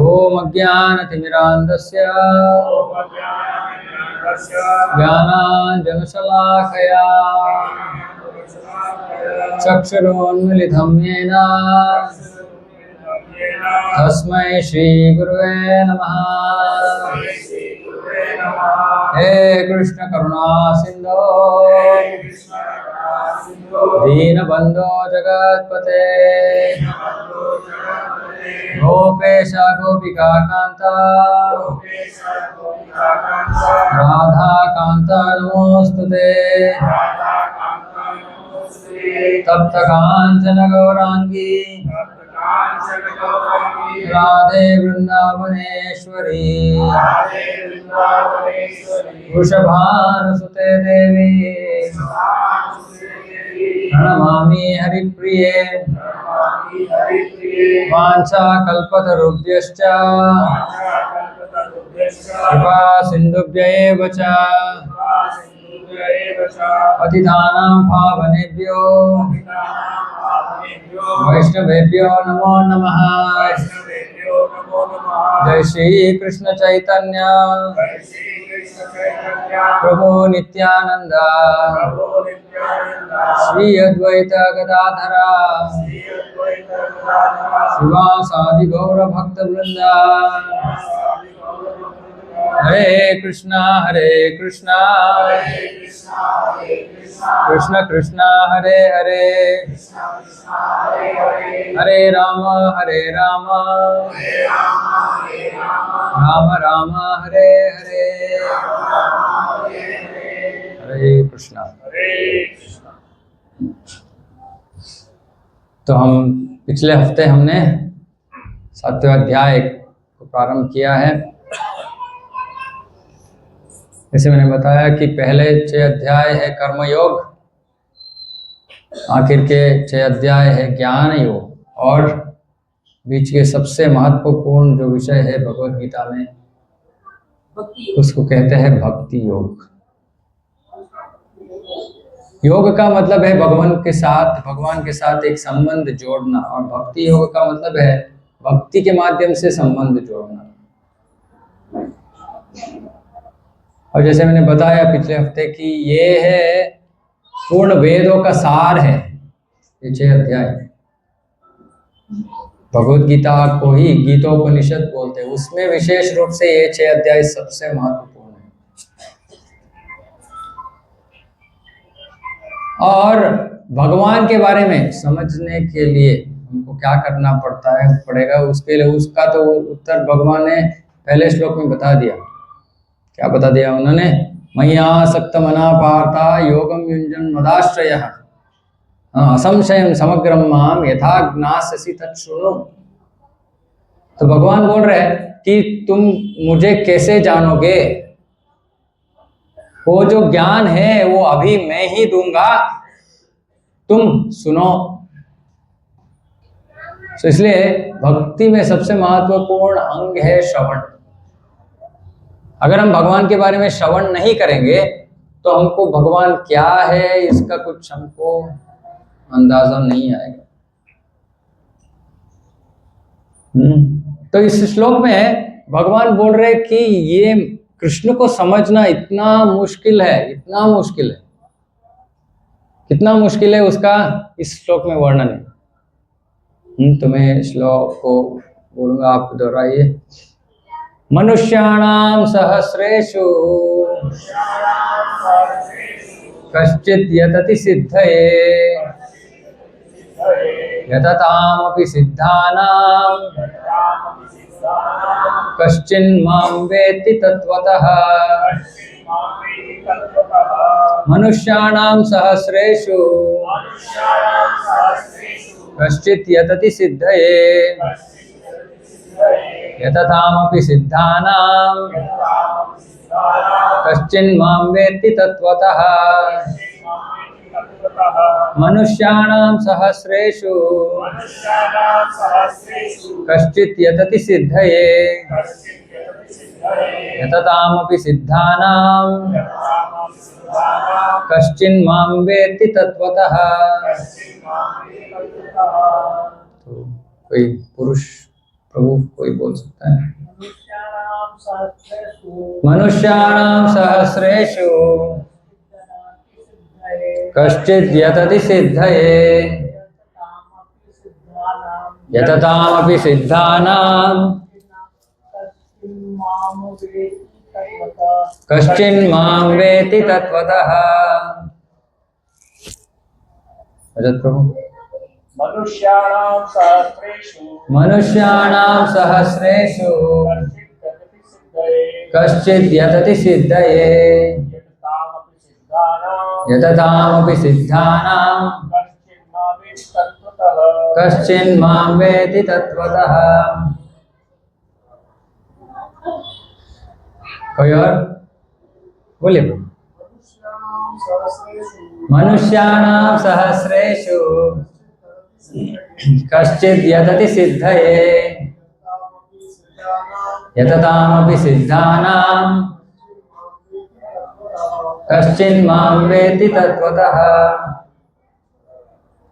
ओम अज्ञानतिमिरान्धस्य ज्ञानाञ्जनशलाकया चक्षुरोन्मिलितं येन तस्मै श्रीगुरुवे नमः। हे कृष्ण करुणा सिंधो दीनबंधो जगत्पते गोपेश गोपिका कांता राधा कांता नमोस्तुते। तप्त कांचन गौरांगी राधे वृंदावनेश्वरी वृषभानुसुते देवी प्रणमामि हरिप्रिये। वाञ्छाकल्पतरुभ्यश्च कृपा सिन्धुभ्यैव च पतितानां पावनेभ्यो वैष्णवेभ्यो नमो नमः। जय श्री कृष्ण चैतन्य प्रभु नित्यानंद श्री अद्वैत गदाधर शिवासादि गौर भक्त वृंदा। हरे कृष्णा कृष्ण कृष्ण हरे हरे हरे राम राम राम हरे हरे। हरे कृष्णा। तो हम पिछले हफ्ते हमने 7वें अध्याय को प्रारंभ किया है। जैसे मैंने बताया कि पहले 6 अध्याय है कर्मयोग, आखिर के 6 अध्याय है ज्ञान योग, और बीच के सबसे महत्वपूर्ण जो विषय है भगवत गीता में उसको कहते हैं भक्ति योग। योग का मतलब है भगवान के साथ एक संबंध जोड़ना, और भक्ति योग का मतलब है भक्ति के माध्यम से संबंध जोड़ना। और जैसे मैंने बताया पिछले हफ्ते कि ये है पूर्ण वेदों का सार है ये 6 अध्याय। भगवत गीता को ही गीतोपनिषद बोलते हैं, उसमें विशेष रूप से ये 6 अध्याय सबसे महत्वपूर्ण है। और भगवान के बारे में समझने के लिए हमको क्या करना पड़ेगा उसके लिए उसका तो उत्तर भगवान ने पहले श्लोक में बता दिया। क्या बता दिया उन्होंने? मय्यासक्त मना पार्था योगम युञ्जन मदाश्रयः असंशयं समग्रं माम यथा ज्ञास्यसि तच्छृणु। तो भगवान बोल रहे हैं कि तुम मुझे कैसे जानोगे? वो जो ज्ञान है वो अभी मैं ही दूंगा, तुम सुनो। तो इसलिए भक्ति में सबसे महत्वपूर्ण अंग है श्रवण। अगर हम भगवान के बारे में श्रवण नहीं करेंगे तो हमको भगवान क्या है इसका कुछ हमको अंदाजा नहीं आएगा। तो इस श्लोक में भगवान बोल रहे कि ये कृष्ण को समझना इतना मुश्किल है, कितना मुश्किल है उसका इस श्लोक में वर्णन है। तो मैं श्लोक को बोलूंगा, आप दोहराइए। मनुष्याणां सहस्रेषु कश्चित् यतति सिद्धये यततामपि सिद्धानां कश्चिन्मां वेत्ति तत्त्वतः। मनुष्याणां सहस्रेषु कश्चित् यतति सिद्धये यततामपि सिद्धानां कश्चिन्मां वेत्ति तत्त्वतः। मनुष्याणां सहस्रेषु कश्चित् यतति सिद्धये यततामपि सिद्धानां कश्चिन्मां वेत्ति तत्त्वतः। तो कोई पुरुष प्रभु कोई बोल सकता है? मनुष्याणां सहस्रेषु कश्चिद् यतति सिद्धये यततामपि सिद्धानां कश्चिन्मां वेत्ति तत्त्वतः। अजत प्रभु। मनुष्याणां सहस्रेषु कश्चिद् यतति सिद्धये यततामपि सिद्धानां कश्चिन्मां वेत्ति तत्त्वतः। कोई और बोलिए। मनुष्याणां सहस्रेषु कश्चिद् यतति सिद्धये यततामपि सिद्धानां कश्चिन्मां वेत्ति तत्त्वतः।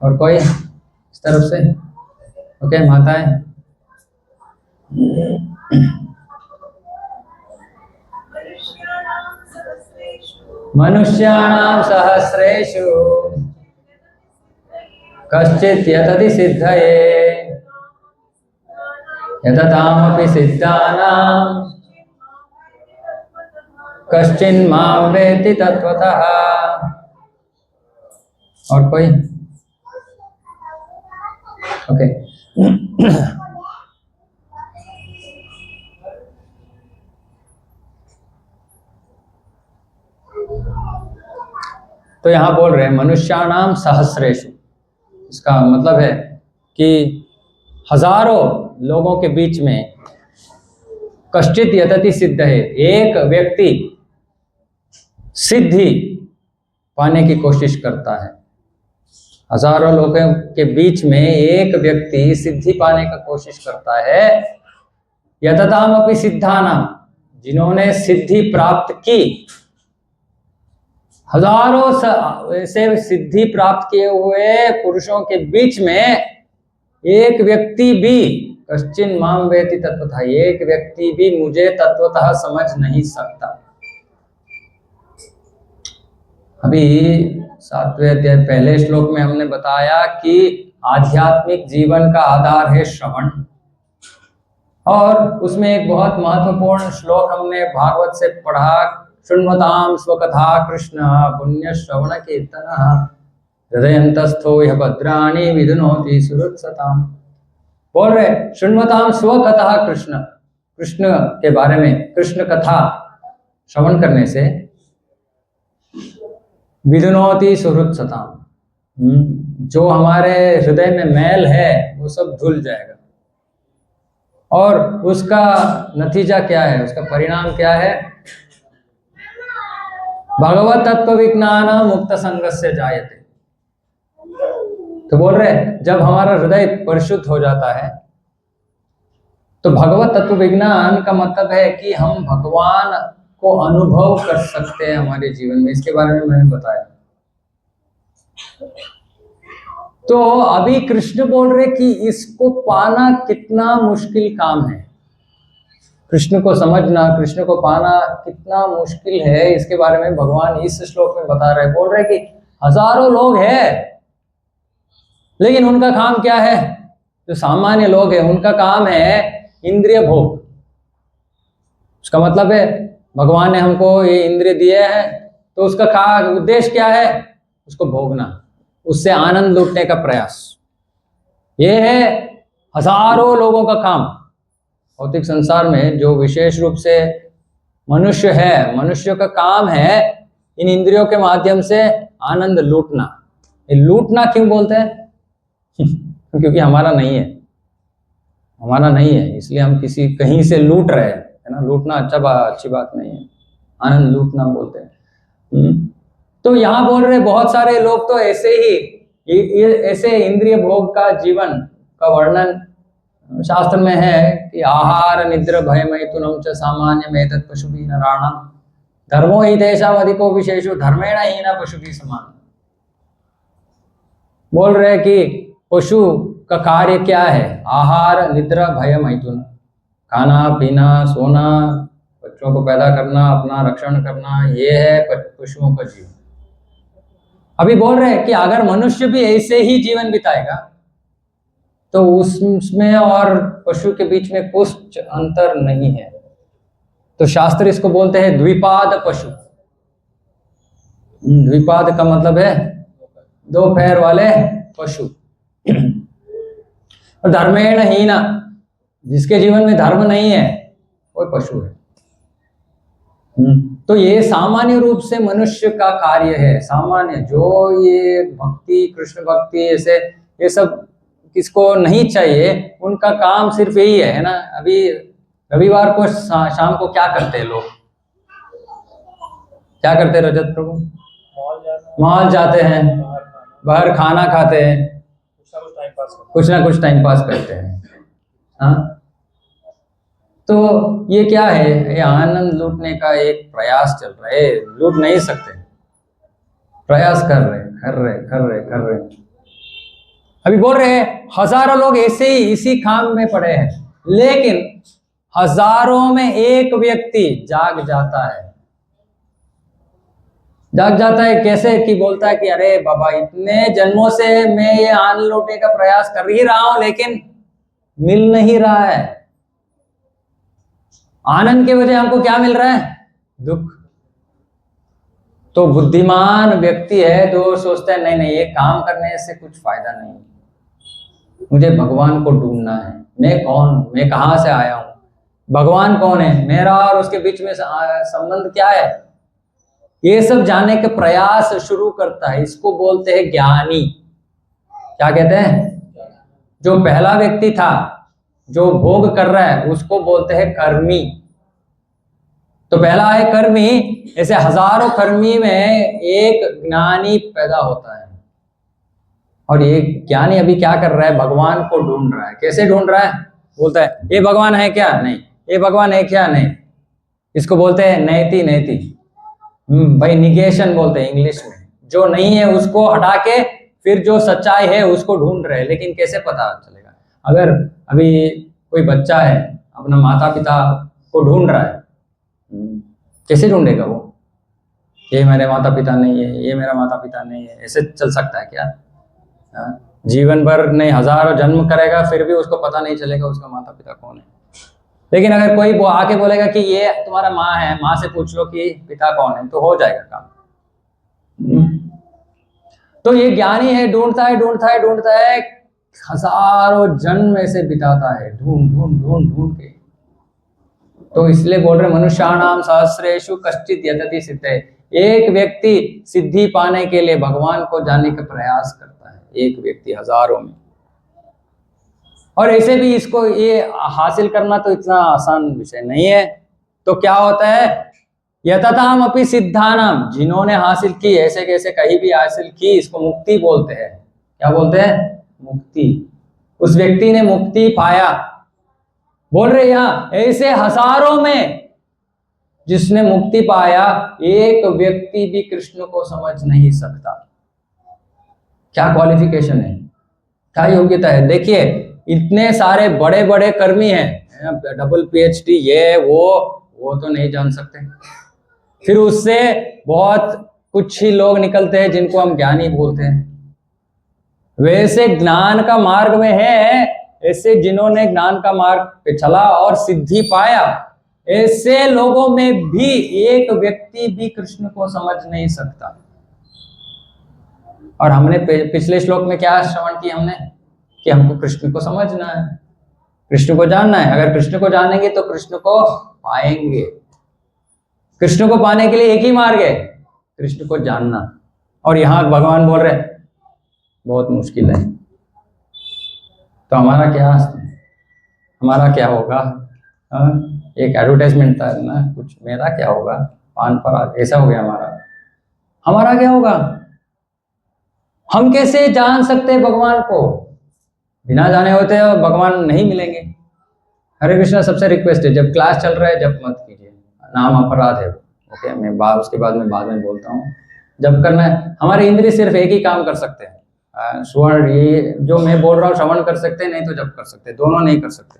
और कोई इस तरफ से? ओके माताएं। मनुष्याणां सहस्रेषु कश्चित् यतति सिद्धये यततामपि सिद्धानां कश्चिन्मां वेत्ति तत्त्वतः। और कोई? ओके। तो यहाँ बोल रहे हैं मनुष्याणाम सहस्रेषु। इसका मतलब है कि हजारों लोगों के बीच में कश्चित यतति सिद्ध है, एक व्यक्ति सिद्धि पाने की कोशिश करता है। हजारों लोगों के बीच में एक व्यक्ति सिद्धि पाने की कोशिश करता है। यततामपि सिद्धानाम, जिन्होंने सिद्धि प्राप्त की, हजारों ऐसे सिद्धि प्राप्त किए हुए पुरुषों के बीच में एक व्यक्ति भी कश्चिन माम वेति तत्वतः, एक व्यक्ति भी मुझे तत्वतः समझ नहीं सकता। अभी 7वें अध्याय पहले श्लोक में हमने बताया कि आध्यात्मिक जीवन का आधार है श्रवण, और उसमें एक बहुत महत्वपूर्ण श्लोक हमने भागवत से पढ़ा, शृण्वतां स्वकथा कृष्ण पुण्य श्रवण कीर्तन हृदयंतस्थो यह भद्राणि विदुनोति सुहृत्सताम्। बोल रहे शृण्वतां स्वकथा कृष्ण, कृष्ण के बारे में, कृष्ण कथा श्रवण करने से विदुनोति सुहृत्सताम्, जो हमारे हृदय में मैल है वो सब धुल जाएगा। और उसका नतीजा क्या है, उसका परिणाम क्या है? भगवत तत्व विज्ञान मुक्त संगस्य जायते। तो बोल रहे जब हमारा हृदय परिशुद्ध हो जाता है तो भगवत तत्व विज्ञान का मतलब है कि हम भगवान को अनुभव कर सकते हैं हमारे जीवन में। इसके बारे में मैंने बताया। तो अभी कृष्ण बोल रहे कि इसको पाना कितना मुश्किल काम है, कृष्ण को समझना, कृष्ण को पाना कितना मुश्किल है, इसके बारे में भगवान इस श्लोक में बता रहे। बोल रहे कि हजारों लोग हैं, लेकिन उनका काम क्या है? जो सामान्य लोग हैं उनका काम है इंद्रिय भोग। उसका मतलब है भगवान ने हमको ये इंद्रिय दिए हैं, तो उसका उद्देश्य क्या है? उसको भोगना, उससे आनंद लूटने का प्रयास। ये है हजारों लोगों का काम। भौतिक संसार में जो विशेष रूप से मनुष्य है, मनुष्य का काम है इन इंद्रियों के माध्यम से आनंद लूटना। ये लूटना क्यों बोलते हैं? क्योंकि हमारा नहीं है, हमारा नहीं है, इसलिए हम किसी कहीं से लूट रहे हैं, है ना। लूटना अच्छी बात नहीं है, आनंद लूटना बोलते हैं। तो यहाँ बोल रहे बहुत सारे लोग तो ऐसे ही ये ऐसे इंद्रिय भोग का जीवन का वर्णन शास्त्र में है कि आहार निद्र भय मैथुनम च सामान्य मेतत् पशुभिः नराणां धर्मो हि तेषाम् अधिको विशेषो धर्मेण हीना पशुभिः समान। बोल रहे हैं कि पशु का कार्य क्या है? आहार निद्रा भय मैथुन, खाना पीना सोना, बच्चों को पैदा करना, अपना रक्षण करना, ये है पशुओं का जीवन। अभी बोल रहे हैं कि अगर मनुष्य भी ऐसे ही जीवन बिताएगा तो उसमें और पशु के बीच में कुछ अंतर नहीं है। तो शास्त्र इसको बोलते हैं द्विपाद पशु। द्विपाद का मतलब है दो पैर वाले पशु। और धर्मेण हीना, जिसके जीवन में धर्म नहीं है वो पशु है। तो ये सामान्य रूप से मनुष्य का कार्य है। सामान्य जो ये भक्ति, कृष्ण भक्ति, ऐसे ये सब किसको नहीं चाहिए, उनका काम सिर्फ यही है ना। अभी रविवार को शाम को क्या करते हैं लोग? क्या करते हैं रजत प्रभु? मॉल जाते हैं, बाहर खाना खाते हैं, कुछ ना कुछ टाइम पास करते हैं। हाँ, तो ये क्या है? ये आनंद लूटने का एक प्रयास चल रहा है। लूट नहीं सकते, प्रयास कर रहे। अभी बोल रहे हैं हजारों लोग ऐसे ही इसी काम में पड़े हैं, लेकिन हजारों में एक व्यक्ति जाग जाता है। कैसे? कि बोलता है कि अरे बाबा, इतने जन्मों से मैं ये आनंद लूटने का प्रयास कर ही रहा हूं, लेकिन मिल नहीं रहा है। आनंद के वजह हमको क्या मिल रहा है? दुख। तो बुद्धिमान व्यक्ति है तो सोचता है नहीं, ये काम करने से कुछ फायदा नहीं, मुझे भगवान को ढूंढना है। मैं कौन हूं? मैं कहां से आया हूं? भगवान कौन है? मेरा और उसके बीच में संबंध क्या है? ये सब जानने के प्रयास शुरू करता है। इसको बोलते हैं ज्ञानी। क्या कहते हैं? जो पहला व्यक्ति था जो भोग कर रहा है उसको बोलते हैं कर्मी। तो पहला है कर्मी, ऐसे हजारों कर्मी में एक ज्ञानी पैदा होता है। और ये ज्ञानी अभी क्या कर रहा है? भगवान को ढूंढ रहा है। कैसे ढूंढ रहा है? बोलता है ये भगवान है क्या? नहीं। ये भगवान है क्या? नहीं। इसको बोलते हैं नैति। भाई निगेशन बोलते हैं इंग्लिश में। जो नहीं है उसको हटा के फिर जो सच्चाई है उसको ढूंढ रहे हैं। लेकिन कैसे पता चलेगा? अगर अभी कोई बच्चा है अपना माता पिता को ढूंढ रहा है, कैसे ढूंढेगा वो? ये मेरे माता पिता नहीं है, ये मेरा माता पिता नहीं है, ऐसे चल सकता है क्या? जीवन भर नहीं, हजारों जन्म करेगा फिर भी उसको पता नहीं चलेगा उसका माता पिता कौन है। लेकिन अगर कोई वो आके बोलेगा कि ये तुम्हारा माँ है, माँ से पूछ लो कि पिता कौन है, तो हो जाएगा काम। तो ये ज्ञानी है, ढूंढता है, हजारों जन्म ऐसे बिताता है ढूंढ के। तो इसलिए बोल रहे मनुष्याणाम सहस्रेषु कश्चित् यतति सिद्धये। एक व्यक्ति सिद्धि पाने के लिए भगवान को जानने का प्रयास करता है, एक व्यक्ति हजारों में। और ऐसे भी इसको ये हासिल करना तो इतना आसान विषय नहीं है। तो क्या होता है? यतताम अपि सिद्धानाम, जिन्होंने हासिल की, ऐसे कैसे कहीं भी हासिल की, इसको मुक्ति बोलते हैं। क्या बोलते हैं? मुक्ति। उस व्यक्ति ने मुक्ति पाया। बोल रहे यहां ऐसे हजारों में जिसने मुक्ति पाया, एक व्यक्ति भी कृष्ण को समझ नहीं सकता। क्या क्वालिफिकेशन है, क्या योग्यता है? देखिए इतने सारे बड़े बड़े कर्मी हैं, डबल PhD, ये वो तो नहीं जान सकते। फिर उससे बहुत कुछ ही लोग निकलते हैं जिनको हम ज्ञानी बोलते हैं। वैसे ज्ञान का मार्ग में है, ऐसे जिन्होंने ज्ञान का मार्ग पे चला और सिद्धि पाया, ऐसे लोगों में भी एक व्यक्ति भी कृष्ण को समझ नहीं सकता। और हमने पिछले श्लोक में क्या श्रवण किया हमने? कि हमको कृष्ण को समझना है, कृष्ण को जानना है। अगर कृष्ण को जानेंगे तो कृष्ण को पाएंगे। कृष्ण को पाने के लिए एक ही मार्ग है, कृष्ण को जानना। और यहाँ भगवान बोल रहे बहुत मुश्किल है। तो हमारा क्या होगा? एक एडवर्टाइजमेंट था ना कुछ, मेरा क्या होगा, पान पर ऐसा हो गया हमारा क्या होगा? हम कैसे जान सकते हैं भगवान को? बिना जाने होते हैं और भगवान नहीं मिलेंगे। हरे कृष्णा सबसे रिक्वेस्ट है, जब क्लास चल रहा है जब मत कीजिए, नाम अपराध है। ओके, मैं उसके बाद में बोलता हूँ। जब करना है, हमारे इंद्रिय सिर्फ एक ही काम कर सकते हैं, स्वर्ण, ये जो मैं बोल रहा हूँ श्रवण कर सकते हैं, नहीं तो जब कर सकते, दोनों नहीं कर सकते।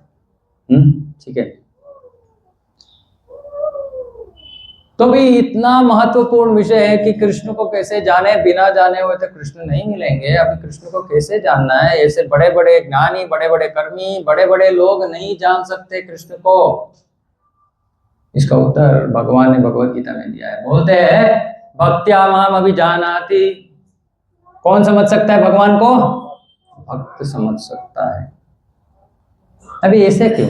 ठीक है। तो भी इतना महत्वपूर्ण विषय है कि कृष्ण को कैसे जाने, बिना जाने हुए तो कृष्ण नहीं मिलेंगे। अभी कृष्ण को कैसे जानना है? ऐसे बड़े बड़े ज्ञानी, बड़े बड़े कर्मी, बड़े बड़े लोग नहीं जान सकते कृष्ण को। इसका उत्तर भगवान ने भगवत गीता में दिया है। बोलते हैं भक्त्या माम अभिजानाति। कौन समझ सकता है भगवान को? भक्त समझ सकता है। अभी ऐसे क्यों?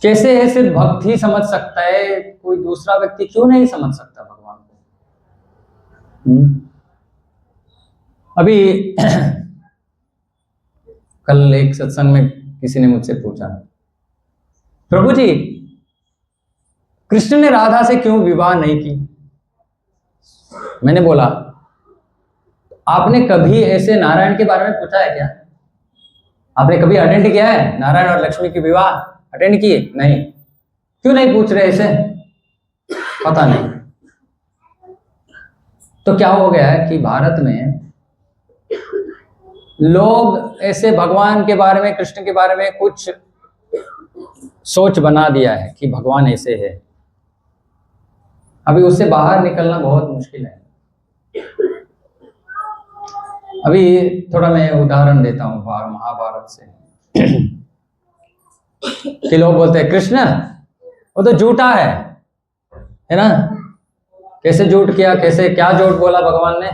कैसे है सिर्फ भक्त ही समझ सकता है, कोई दूसरा व्यक्ति क्यों नहीं समझ सकता भगवान को? अभी कल एक सत्संग में किसी ने मुझसे पूछा, प्रभु जी कृष्ण ने राधा से क्यों विवाह नहीं की? मैंने बोला आपने कभी ऐसे नारायण के बारे में पूछा है क्या? आपने कभी अटेंड किया है नारायण और लक्ष्मी की विवाह? अटेंड किए? नहीं। क्यों नहीं पूछ रहे ऐसे? पता नहीं। तो क्या हो गया है कि भारत में लोग ऐसे भगवान के बारे में, कृष्ण के बारे में कुछ सोच बना दिया है कि भगवान ऐसे है। अभी उससे बाहर निकलना बहुत मुश्किल है। अभी थोड़ा मैं उदाहरण देता हूँ महाभारत से। कि लोग बोलते हैं कृष्ण वो तो झूठा है ना? कैसे झूठ किया, कैसे क्या झूठ बोला भगवान ने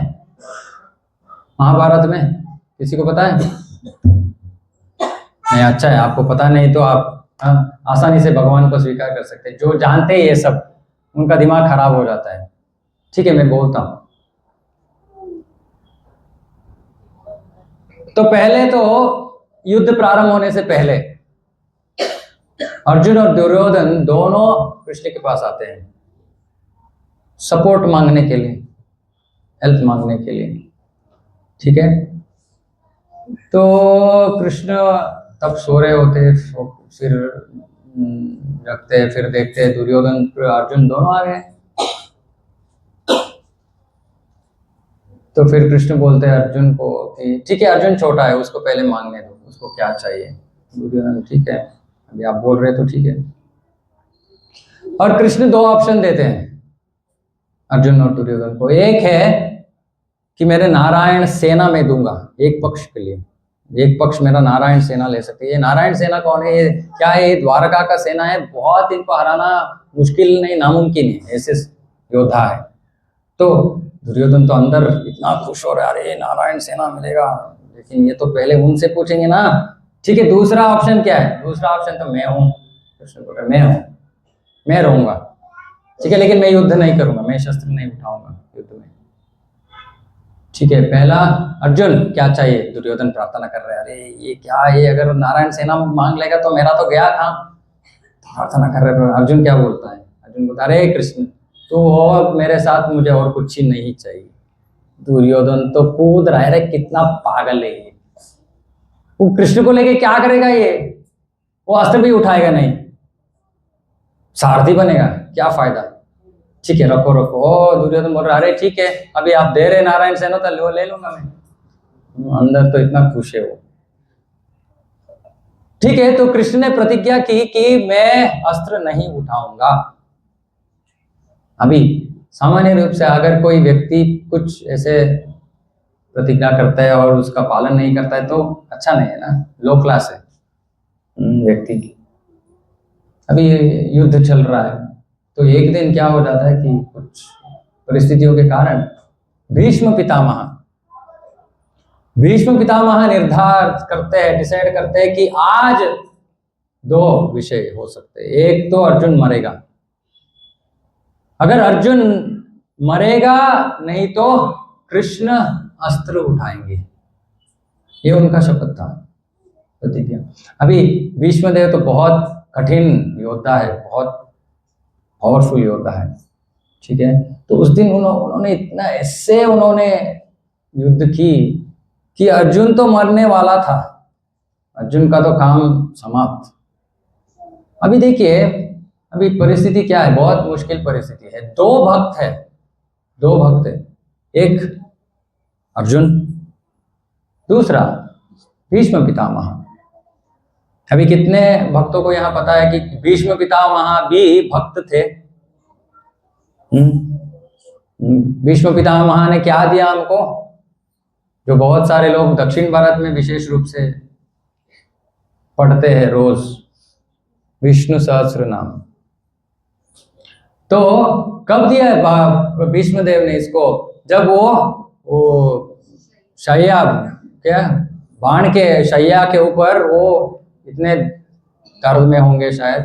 महाभारत में? किसी को पता है? नहीं, अच्छा है, आपको पता नहीं तो आप आसानी से भगवान को स्वीकार कर सकते हैं। जो जानते हैं ये सब, उनका दिमाग खराब हो जाता है। ठीक है, मैं बोलता हूं। तो पहले तो युद्ध प्रारंभ होने से पहले अर्जुन और दुर्योधन दोनों कृष्ण के पास आते हैं सपोर्ट मांगने के लिए, हेल्प मांगने के लिए। ठीक है, तो कृष्ण तब सो रहे होते, फिर रखते, फिर देखते दुर्योधन अर्जुन दोनों आ गए। तो फिर कृष्ण बोलते हैं अर्जुन को कि ठीक है, अर्जुन छोटा है, उसको पहले मांगने दो, उसको क्या चाहिए। दुर्योधन ठीक है, अभी आप बोल रहे तो ठीक है। और कृष्ण दो ऑप्शन देते हैं अर्जुन और दुर्योधन को। एक है कि मेरे नारायण सेना में दूंगा, एक पक्ष के लिए, एक पक्ष मेरा नारायण सेना ले सकते हैं। ये नारायण सेना कौन है? ये क्या है? ये द्वारका का सेना है, बहुत इनको हराना मुश्किल नहीं, नामुमकिन है, ऐसे योद्धा है। तो दुर्योधन तो अंदर इतना खुश हो रहा है, अरे नारायण सेना मिलेगा। लेकिन ये तो पहले उनसे पूछेंगे ना। ठीक है, दूसरा ऑप्शन क्या है? दूसरा ऑप्शन तो मैं हूँ। कृष्ण बोल रहे मैं हूँ, मैं रहूंगा। ठीक है, लेकिन मैं युद्ध नहीं करूंगा, मैं शस्त्र नहीं उठाऊंगा युद्ध में। ठीक है, पहला अर्जुन क्या चाहिए? दुर्योधन प्रार्थना कर रहे हैं, अरे ये क्या है, अगर नारायण सेना मांग लेगा तो मेरा तो गया काम। प्रार्थना कर रहे हैं। अर्जुन क्या बोलता है? अर्जुन बोलता है अरे कृष्ण तू हो मेरे साथ, मुझे और कुछ ही नहीं चाहिए। दुर्योधन तो कूद रहा है, रे कितना पागल है ये। वो कृष्ण को लेके क्या करेगा ये? वो अस्त्र भी उठाएगा नहीं, सारथी बनेगा, क्या फायदा? ठीक है, रखो रखो। ओ दुर्योधन बोल रहा अरे ठीक है, अभी आप दे रहे नारायण सेना तो ले लूंगा मैं। अंदर तो इतना खुश है वो। ठीक है, तो कृष्ण ने प्रतिज्ञा की कि मैं अस्त्र नहीं उठाऊंगा। अभी सामान्य रूप से अगर कोई व्यक्ति कुछ ऐसे प्रतिज्ञा करता है और उसका पालन नहीं करता है तो अच्छा नहीं है ना, लो क्लास है व्यक्ति। अभी युद्ध चल रहा है, तो एक दिन क्या हो जाता है कि कुछ परिस्थितियों के कारण भीष्म पितामह निर्धार करते हैं, डिसाइड करते हैं कि आज दो विषय हो सकते हैं। एक तो अर्जुन मरेगा, अगर अर्जुन मरेगा, नहीं तो कृष्ण अस्त्र उठाएंगे। ये उनका शपथ था, प्रतिज्ञा। अभी भीष्मदेव तो बहुत कठिन योद्धा है, बहुत पावरफुल योद्धा है। ठीक है, तो उस दिन उन्होंने इतना ऐसे उन्होंने युद्ध की कि अर्जुन तो मरने वाला था, अर्जुन का तो काम समाप्त। अभी देखिए, अभी परिस्थिति क्या है, बहुत मुश्किल परिस्थिति है। दो भक्त है, एक अर्जुन, दूसरा भीष्म पितामह। अभी कितने भक्तों को यहाँ पता है कि भीष्म पितामह भी भक्त थे? भीष्म पितामह ने क्या दिया हमको, जो बहुत सारे लोग दक्षिण भारत में विशेष रूप से पढ़ते हैं रोज, विष्णु सहस्त्र नाम। तो कब दिया है भीष्म देव ने इसको? जब वो शैया, क्या बाण के शैया के ऊपर वो इतने दर्द में होंगे शायद,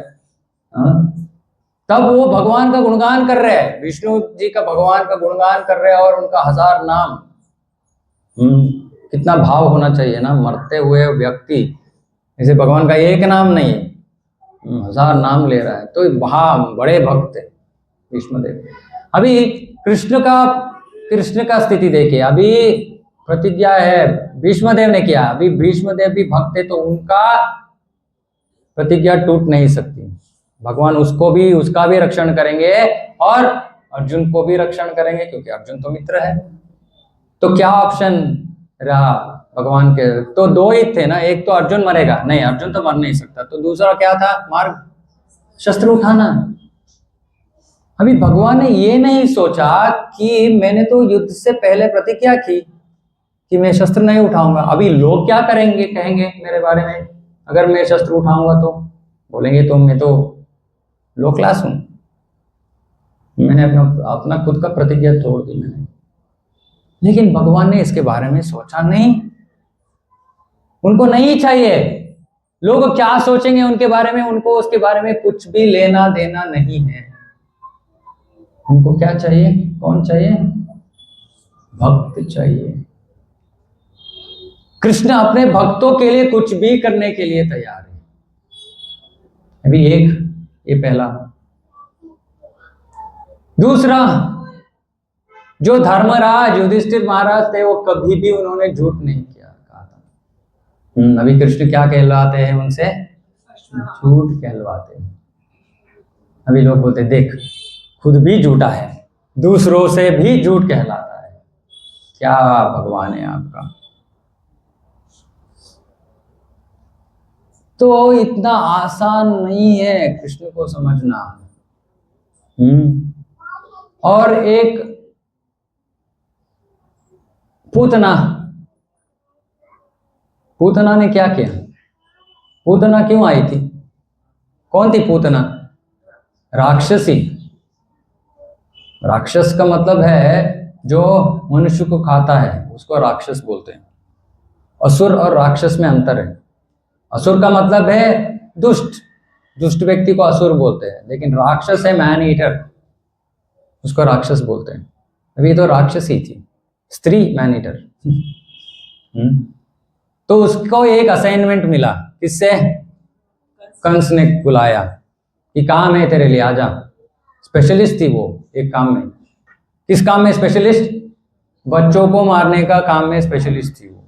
तब वो भगवान का गुणगान कर रहे हैं, विष्णु जी का भगवान का गुणगान कर रहे हैं, और उनका 1000 नाम। कितना भाव होना चाहिए ना, मरते हुए व्यक्ति, जैसे भगवान का एक नाम नहीं, 1000 नाम ले रहा है, तो बड़े भक्त है भीष्मदेव। अभी कृष्ण का स्थिति देखिए, अभी प्रतिज्ञा है भीष्मदेव ने किया, अभी भीष्मदेव भी भक्त है, तो उनका प्रतिज्ञा टूट नहीं सकती। भगवान उसका भी रक्षण करेंगे और अर्जुन को भी रक्षण करेंगे, क्योंकि अर्जुन तो मित्र है। तो क्या ऑप्शन रहा भगवान के? तो दो ही थे ना, एक तो अर्जुन मरेगा, नहीं अर्जुन तो मर नहीं सकता, तो दूसरा क्या था मार्ग, शस्त्र उठाना। अभी भगवान ने ये नहीं सोचा कि मैंने तो युद्ध से पहले प्रतिज्ञा की कि मैं शस्त्र नहीं उठाऊंगा, अभी लोग क्या कहेंगे मेरे बारे में, अगर मैं शस्त्र उठाऊंगा तो बोलेंगे तो मैं तो लो क्लास हूं, मैंने अपना खुद का प्रतिज्ञा तोड़ दी मैंने। लेकिन भगवान ने इसके बारे में सोचा नहीं, उनको नहीं चाहिए लोग क्या सोचेंगे उनके बारे में, उनको उसके बारे में कुछ भी लेना देना नहीं है। उनको क्या चाहिए, कौन चाहिए? भक्त चाहिए। कृष्ण अपने भक्तों के लिए कुछ भी करने के लिए तैयार है। अभी ये पहला। दूसरा, जो धर्मराज युधिष्ठिर महाराज थे, वो कभी भी उन्होंने झूठ नहीं किया, कहा था। अभी कृष्ण क्या कहलवाते हैं उनसे? झूठ कहलवाते हैं। अभी लोग बोलते देख, खुद भी झूठा है, दूसरों से भी झूठ कहलाता है। क्या भगवान है आपका। तो इतना आसान नहीं है कृष्ण को समझना। और एक पूतना ने क्या किया? पूतना क्यों आई थी? कौन थी पूतना? राक्षसी। राक्षस का मतलब है जो मनुष्य को खाता है, उसको राक्षस बोलते हैं। असुर और राक्षस में अंतर है। असुर का मतलब है दुष्ट व्यक्ति को असुर बोलते हैं, लेकिन राक्षस है मैन ईटर, उसको राक्षस बोलते हैं। अभी तो राक्षसी थी, स्त्री मैन ईटर। तो उसको एक असाइनमेंट मिला, किससे? कंस ने बुलाया कि काम है तेरे लिए, आजा। स्पेशलिस्ट थी वो एक काम में। किस काम में स्पेशलिस्ट? बच्चों को मारने का काम में स्पेशलिस्ट थी वो।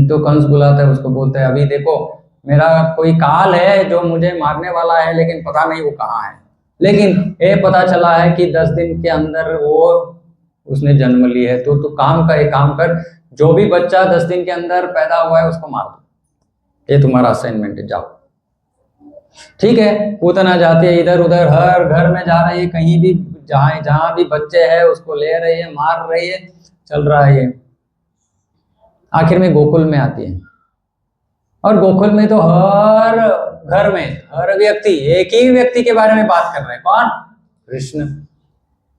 तो कंस बुलाता है उसको, बोलता है अभी देखो मेरा कोई काल है जो मुझे मारने वाला है, लेकिन पता नहीं वो कहाँ है। लेकिन ये पता चला है कि 10 दिन के अंदर उसने जन्म ली है, तो तू काम कर, जो भी बच्चा 10 दिन के अंदर पैदा हुआ है उसको मार दो, ये तुम्हारा असाइनमेंट है, जाओ। ठीक है, पूतना जाती है इधर उधर, हर घर में जा रही है, कहीं भी जहां भी बच्चे हैं उसको ले रही है, मार रही है, चल रहा है ये। आखिर में गोकुल में आती है, और गोकुल में तो हर घर में हर व्यक्ति एक ही व्यक्ति के बारे में बात कर रहे हैं। कौन? कृष्ण।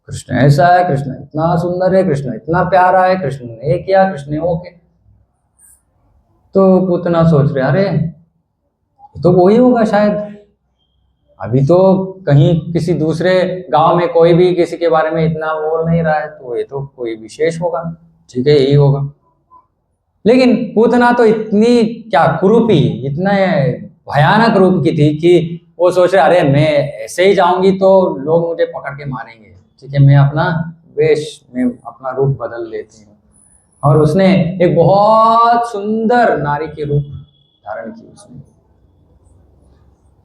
कृष्ण ऐसा है, कृष्ण इतना सुंदर है, कृष्ण इतना प्यारा है, कृष्ण ने ये किया, कृष्ण ने वो किया। तो पूतना सोच रहे अरे तो वही होगा शायद। अभी तो कहीं किसी दूसरे गांव में कोई भी किसी के बारे में इतना बोल नहीं रहा है, तो ये तो कोई विशेष होगा, ठीक है यही होगा। लेकिन पूतना तो इतनी क्या कुरूपी, इतना भयानक रूप की थी कि वो सोच रहे अरे मैं ऐसे ही जाऊंगी तो लोग मुझे पकड़ के मारेंगे, ठीक है मैं अपना वेश में अपना रूप बदल लेती हूँ और उसने एक बहुत सुंदर नारी के रूप धारण की। उसने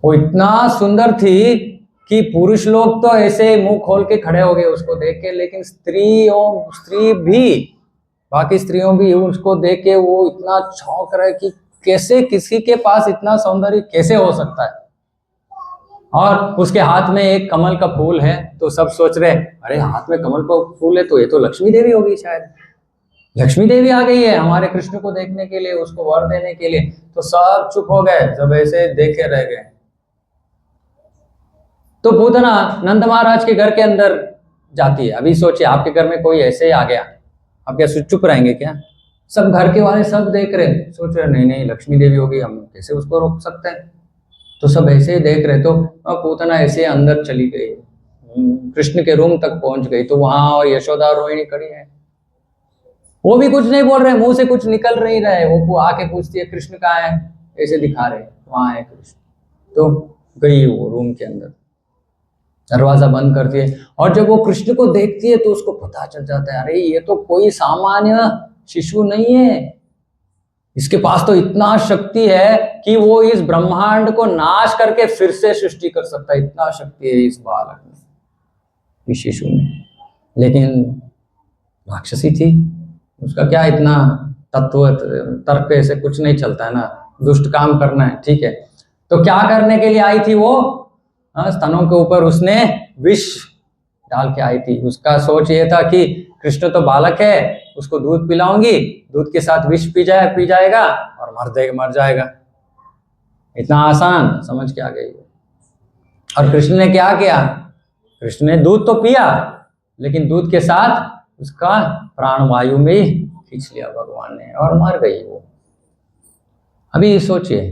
वो इतना सुंदर थी कि पुरुष लोग तो ऐसे मुंह खोल के खड़े हो गए उसको देख के, लेकिन स्त्री भी, बाकी स्त्रियों भी उसको देख के वो इतना चौंक रहे कि कैसे किसी के पास इतना सौंदर्य कैसे हो सकता है। और उसके हाथ में एक कमल का फूल है, तो सब सोच रहे अरे हाथ में कमल का फूल है तो ये तो लक्ष्मी देवी होगी, शायद लक्ष्मी देवी आ गई है हमारे कृष्ण को देखने के लिए, उसको वर देने के लिए। तो सब चुप हो गए, सब ऐसे देखे रह गए। तो पूतना नंद महाराज के घर के अंदर जाती है। अभी सोचिए आपके घर में कोई ऐसे ही आ गया, आप क्या चुप रहेंगे क्या? सब घर के वाले सब देख रहे, सोच रहे नहीं नहीं लक्ष्मी देवी होगी, हम कैसे उसको रोक सकते हैं। तो सब ऐसे ही देख रहे। तो पूतना ऐसे अंदर चली गई, कृष्ण के रूम तक पहुंच गई। तो वहां और यशोदा और रोहिणी खड़ी है, वो भी कुछ नहीं बोल रहे, मुंह से कुछ निकल नहीं रहा है। वो आके पूछती है कृष्ण कहाँ है, ऐसे दिखा रहे वहां है कृष्ण। तो गई वो रूम के अंदर, दरवाजा बंद करती है। और जब वो कृष्ण को देखती है तो उसको पता चल जाता है अरे ये तो कोई सामान्य शिशु नहीं है, इसके पास तो इतना शक्ति है कि वो इस ब्रह्मांड को नाश करके फिर से सृष्टि कर सकता है। इतना शक्ति है इस बालक में, इस शिशु में। लेकिन राक्षसी थी, उसका क्या इतना तत्व तर्क ऐसे कुछ नहीं चलता है ना, दुष्ट काम करना है ठीक है। तो क्या करने के लिए आई थी वो? स्तनों के ऊपर उसने विष डाल के आई थी। उसका सोच ये था कि कृष्ण तो बालक है, उसको दूध पिलाऊंगी, दूध के साथ विष पी जाएगा और मर जाएगा। इतना आसान समझ के आ गई। और कृष्ण ने क्या किया? कृष्ण ने दूध तो पिया, लेकिन दूध के साथ उसका प्राण वायु में खींच लिया भगवान ने, और मर गई वो। अभी सोचिए,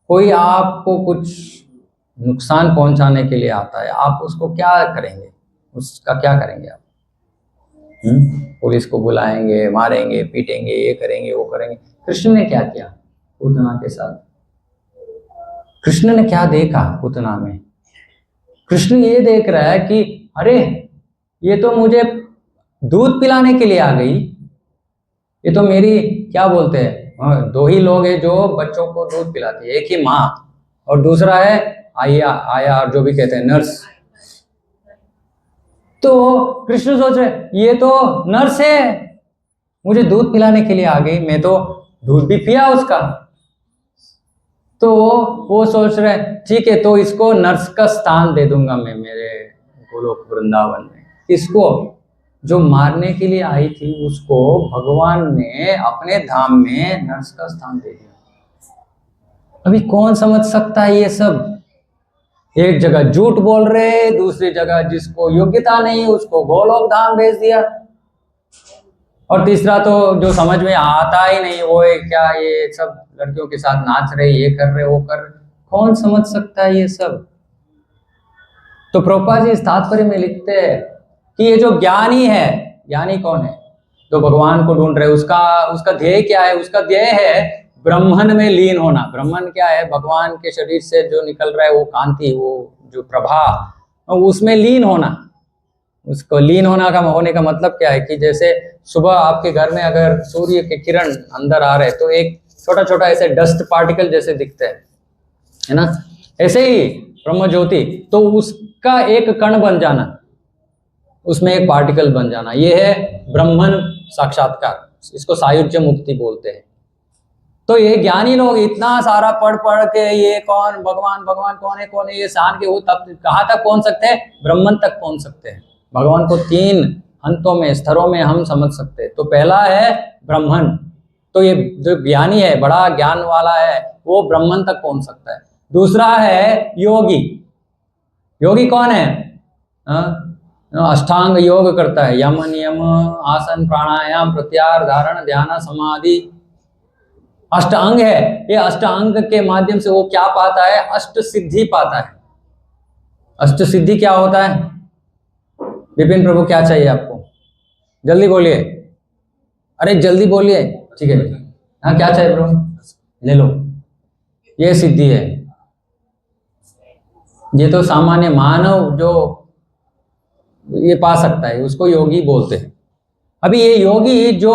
कोई आपको कुछ नुकसान पहुंचाने के लिए आता है, आप उसको क्या करेंगे? उसका क्या करेंगे आप? पुलिस को बुलाएंगे, मारेंगे, पीटेंगे, ये करेंगे, वो करेंगे। कृष्ण ने क्या किया पूतना के साथ? कृष्ण ने क्या देखा पूतना में? कृष्ण ये देख रहा है कि अरे ये तो मुझे दूध पिलाने के लिए आ गई, ये तो मेरी क्या बोलते हैं, दो ही लोग हैं जो बच्चों को दूध पिलाते हैं, एक ही माँ और दूसरा है आया और जो भी कहते हैं नर्स। तो कृष्ण सोच रहे ये तो नर्स है, मुझे दूध पिलाने के लिए आ गई, मैं तो दूध भी पिया उसका। तो वो सोच रहे ठीक है, तो इसको नर्स का स्थान दे दूंगा मैं मेरे गोलोक वृंदावन में। इसको जो मारने के लिए आई थी उसको भगवान ने अपने धाम में नर्स का स्थान दे दिया। अभी कौन समझ सकता है ये सब? एक जगह झूठ बोल रहे, दूसरी जगह जिसको योग्यता नहीं उसको गोलोक धाम भेज दिया, और तीसरा तो जो समझ में आता ही नहीं वो है क्या, ये सब लड़कियों के साथ नाच रहे, ये कर रहे, वो कर रहे। कौन समझ सकता है ये सब? तो प्रभुपाद जी इस तात्पर्य में लिखते हैं कि ये जो ज्ञानी है, ज्ञानी कौन है? जो भगवान को ढूंढ रहे, उसका ध्येय क्या है? उसका ध्येय है ब्रह्मन में लीन होना। ब्रह्मन क्या है? भगवान के शरीर से जो निकल रहा है वो कांति, वो जो प्रभा, उसमें लीन होना। उसको लीन होने का मतलब क्या है कि जैसे सुबह आपके घर में अगर सूर्य के किरण अंदर आ रहे तो एक छोटा छोटा ऐसे डस्ट पार्टिकल जैसे दिखते हैं, है ना? ऐसे ही ब्रह्म ज्योति, तो उसका एक कण बन जाना, उसमें एक पार्टिकल बन जाना, ये है ब्रह्मन साक्षात्कार। इसको सायुज्य मुक्ति बोलते हैं। तो ये ज्ञानी लोग इतना सारा पढ़ के ये कौन भगवान कौन है ये जान के वो तब कहाँ तक पहुंच सकते हैं? ब्रह्मन तक पहुंच सकते हैं। भगवान को 3 अंतों में, स्तरों में हम समझ सकते हैं। तो पहला है ब्रह्मन, तो ये जो ज्ञानी है, बड़ा ज्ञान वाला है, वो ब्रह्मन तक पहुंच सकता है। दूसरा है योगी। योगी कौन है? अष्टांग योग करता है, यम नियम आसन प्राणायाम प्रत्याहार धारण ध्यान समाधि, अष्टांग है। ये अष्टांग के माध्यम से वो क्या पाता है? अष्ट सिद्धि पाता है। अष्ट सिद्धि क्या होता है? विपिन प्रभु क्या चाहिए आपको? जल्दी बोलिए, अरे जल्दी बोलिए। ठीक है, हाँ क्या चाहिए प्रभु? ले लो, ये सिद्धि है। ये तो सामान्य मानव जो ये पा सकता है उसको योगी बोलते हैं। अभी ये योगी जो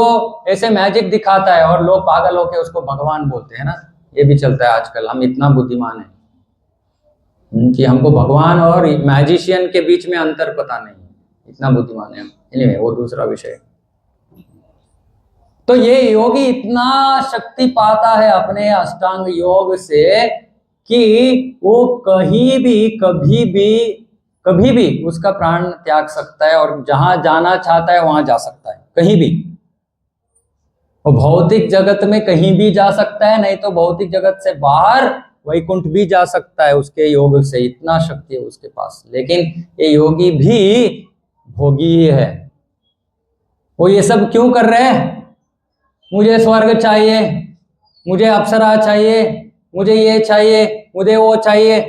ऐसे मैजिक दिखाता है और लोग पागल होके उसको भगवान बोलते हैं ना, ये भी चलता है आजकल। हम इतना बुद्धिमान है कि हमको भगवान और मैजिशियन के बीच में अंतर पता नहीं, इतना बुद्धिमान है हम। Anyway, वो दूसरा विषय। तो ये योगी इतना शक्ति पाता है अपने अष्टांग योग से कि वो कभी भी उसका प्राण त्याग सकता है और जहां जाना चाहता है वहां जा सकता है, कहीं भी। वो भौतिक जगत में कहीं भी जा सकता है, नहीं तो भौतिक जगत से बाहर वैकुंठ भी जा सकता है उसके योग से, इतना शक्ति है उसके पास। लेकिन ये योगी भी भोगी ही है। वो ये सब क्यों कर रहे हैं? मुझे स्वर्ग चाहिए, मुझे अप्सरा चाहिए, मुझे ये चाहिए, मुझे वो चाहिए।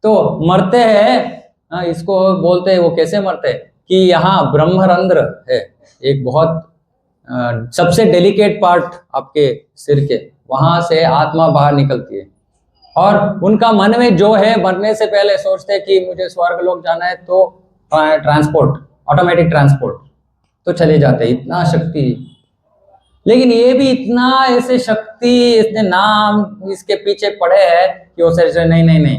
तो मरते हैं, इसको बोलते हैं, वो कैसे मरते हैं कि यहाँ ब्रह्मरंध्र है, एक बहुत सबसे डेलिकेट पार्ट आपके सिर के, वहां से आत्मा बाहर निकलती है और उनका मन में जो है, मरने से पहले सोचते हैं कि मुझे स्वर्ग लोक जाना है, तो ट्रांसपोर्ट, ऑटोमेटिक ट्रांसपोर्ट, तो चले जाते हैं। इतना शक्ति। लेकिन ये भी इतना ऐसे शक्ति, इतने नाम इसके पीछे पड़े हैं कि वो सोच रहे नहीं,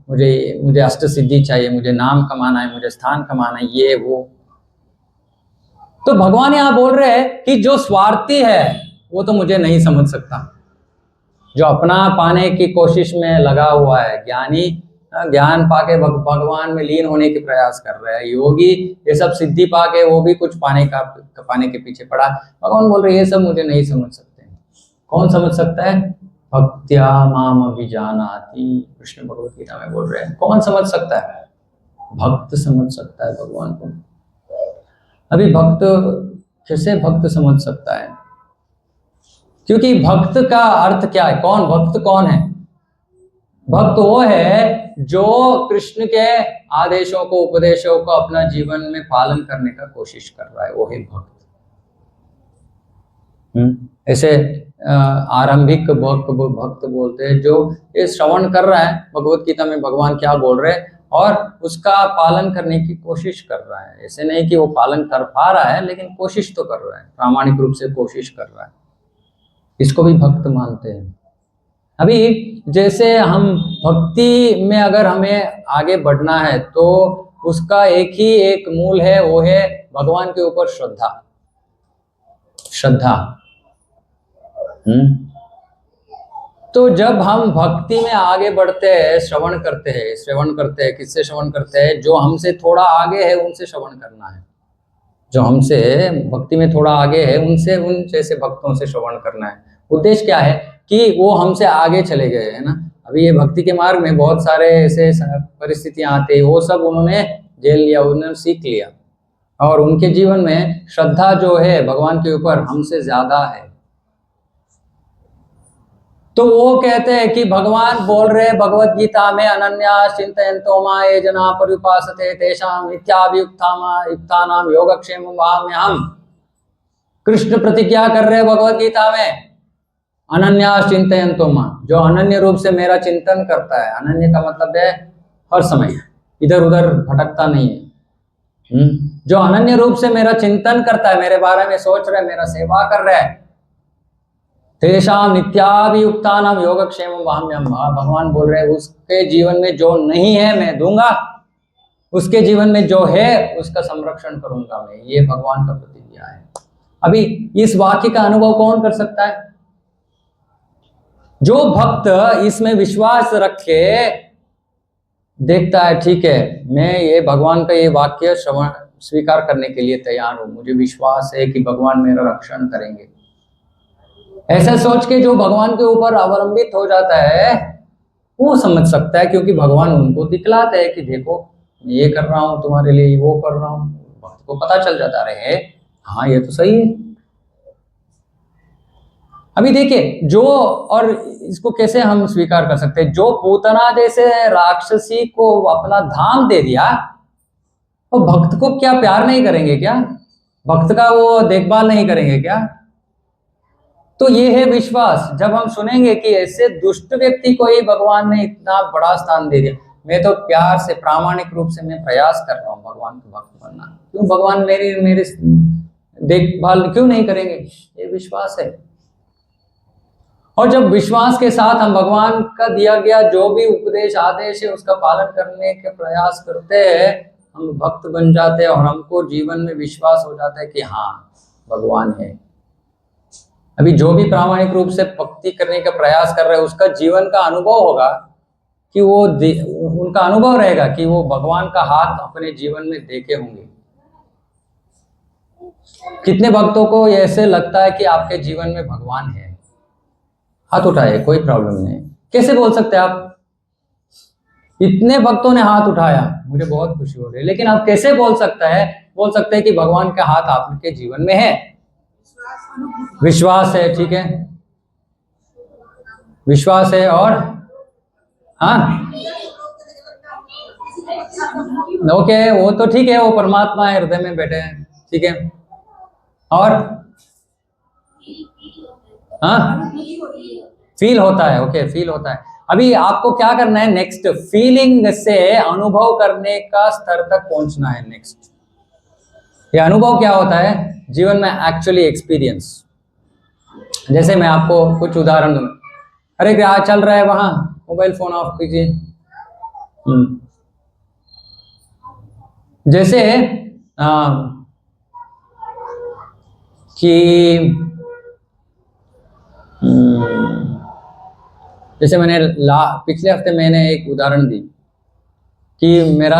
मुझे अष्ट सिद्धि चाहिए, मुझे नाम कमाना है, मुझे स्थान कमाना है, ये वो। तो भगवान यहाँ बोल रहे हैं कि जो स्वार्थी है वो तो मुझे नहीं समझ सकता, जो अपना पाने की कोशिश में लगा हुआ है। ज्ञानी ज्ञान पाके भगवान में लीन होने के प्रयास कर रहा है। योगी ये सब सिद्धि पाके वो भी कुछ पाने के पीछे पड़ा। भगवान बोल रहे ये सब मुझे नहीं समझ सकते। कौन समझ सकता है? भक्त्या माम अभिजानाति, कृष्ण भगवत गीता में बोल रहे हैं। कौन समझ सकता है? भक्त समझ सकता है भगवान को। अभी भक्त कैसे भक्त समझ सकता है? क्योंकि भक्त का अर्थ क्या है? कौन भक्त कौन है? भक्त वो है जो कृष्ण के आदेशों को, उपदेशों को अपना जीवन में पालन करने का कोशिश कर रहा है, वो है भक्त। ऐसे आरंभिक भक्त बोलते हैं जो ये श्रवण कर रहा है भगवत गीता में भगवान क्या बोल रहे हैं और उसका पालन करने की कोशिश कर रहा है। ऐसे नहीं कि वो पालन कर पा रहा है, लेकिन कोशिश तो कर रहा है, प्रामाणिक रूप से कोशिश कर रहा है। इसको भी भक्त मानते हैं। अभी जैसे हम भक्ति में अगर हमें आगे बढ़ना है तो उसका एक मूल है, वो है भगवान के ऊपर श्रद्धा। तो जब हम भक्ति में आगे बढ़ते हैं, श्रवण करते हैं, किससे श्रवण करते हैं? जो हमसे थोड़ा आगे है उनसे श्रवण करना है। जो हमसे भक्ति में थोड़ा आगे है उनसे, उन जैसे भक्तों से श्रवण करना है। उद्देश्य क्या है कि वो हमसे आगे चले गए है ना। अभी ये भक्ति के मार्ग में बहुत सारे ऐसे परिस्थितियां आते हैं, वो सब उन्होंने झेल लिया, उन्होंने सीख लिया और उनके जीवन में श्रद्धा जो है भगवान के ऊपर हमसे ज्यादा है। तो वो कहते हैं कि भगवान बोल रहे भगवत गीता में, अनन्या चिंतयन्तो मां ये जना पर्युपासते तेषां नित्याभियुक्तानां योगक्षेमं वहाम्यहम्। कृष्ण प्रतिज्ञा कर रहे भगवत गीता में, अनन्या चिंतयन्तो मां, जो अनन्य रूप से मेरा चिंतन करता है। अनन्य का मतलब है हर समय इधर उधर भटकता नहीं है। जो अनन्य रूप से मेरा चिंतन करता है, मेरे बारे में सोच रहा है, मेरा सेवा कर रहा है, तेषां नित्याभियुक्तानां योगक्षेमं वहाम्यहम्। भगवान बोल रहे हैं उसके जीवन में जो नहीं है मैं दूंगा, उसके जीवन में जो है उसका संरक्षण करूंगा मैं। ये भगवान का प्रतिज्ञा है। अभी इस वाक्य का अनुभव कौन कर सकता है? जो भक्त इसमें विश्वास रख के देखता है, ठीक है मैं ये भगवान का ये वाक्य श्रवण स्वीकार करने के लिए तैयार हूं, मुझे विश्वास है कि भगवान मेरा रक्षण करेंगे, ऐसा सोच के जो भगवान के ऊपर अवलंबित हो जाता है वो समझ सकता है। क्योंकि भगवान उनको दिखलाते हैं कि देखो ये कर रहा हूं तुम्हारे लिए, वो कर रहा हूं। भक्त को पता चल जाता है हाँ ये तो सही है। अभी देखिए जो, और इसको कैसे हम स्वीकार कर सकते हैं, जो पूतना जैसे राक्षसी को अपना धाम दे दिया, तो भक्त को क्या प्यार नहीं करेंगे क्या? भक्त का वो देखभाल नहीं करेंगे क्या? तो ये है विश्वास। जब हम सुनेंगे कि ऐसे दुष्ट व्यक्ति को ही भगवान ने इतना बड़ा स्थान दे दिया, मैं तो प्यार से प्रामाणिक रूप से मैं प्रयास कर रहा हूँ भगवान को भक्त बनना। क्यों? भगवान मेरे देखभाल क्यों नहीं करेंगे? ये विश्वास है। और जब विश्वास के साथ हम भगवान का दिया गया जो भी उपदेश आदेश है उसका पालन करने के प्रयास करते हैं, हम भक्त बन जाते हैं और हमको जीवन में विश्वास हो जाता है कि हाँ भगवान है। अभी जो भी प्रामाणिक रूप से भक्ति करने का प्रयास कर रहे हैं उसका जीवन का अनुभव होगा कि वो उनका अनुभव रहेगा कि वो भगवान का हाथ अपने जीवन में देखे होंगे। कितने भक्तों को ऐसे लगता है कि आपके जीवन में भगवान है? हाथ उठाए, कोई प्रॉब्लम नहीं। कैसे बोल सकते हैं आप? इतने भक्तों ने हाथ उठाया, मुझे बहुत खुशी हो रही है, लेकिन आप कैसे बोल सकते हैं कि भगवान का हाथ आपके जीवन में है? विश्वास है, ठीक है, विश्वास है। और हाँ ओके, वो तो ठीक है, वो परमात्मा है, हृदय में बैठे हैं, ठीक है। और हाँ फील होता है, ओके फील होता है। अभी आपको क्या करना है? नेक्स्ट फीलिंग से अनुभव करने का स्तर तक पहुंचना है। नेक्स्ट ये अनुभव क्या होता है जीवन में? Actually experience. जैसे मैं आपको कुछ उदाहरण दूंगा। अरे क्या चल रहा है वहां? मोबाइल फोन ऑफ कीजिए। जैसे कि जैसे मैंने पिछले हफ्ते मैंने एक उदाहरण दी कि मेरा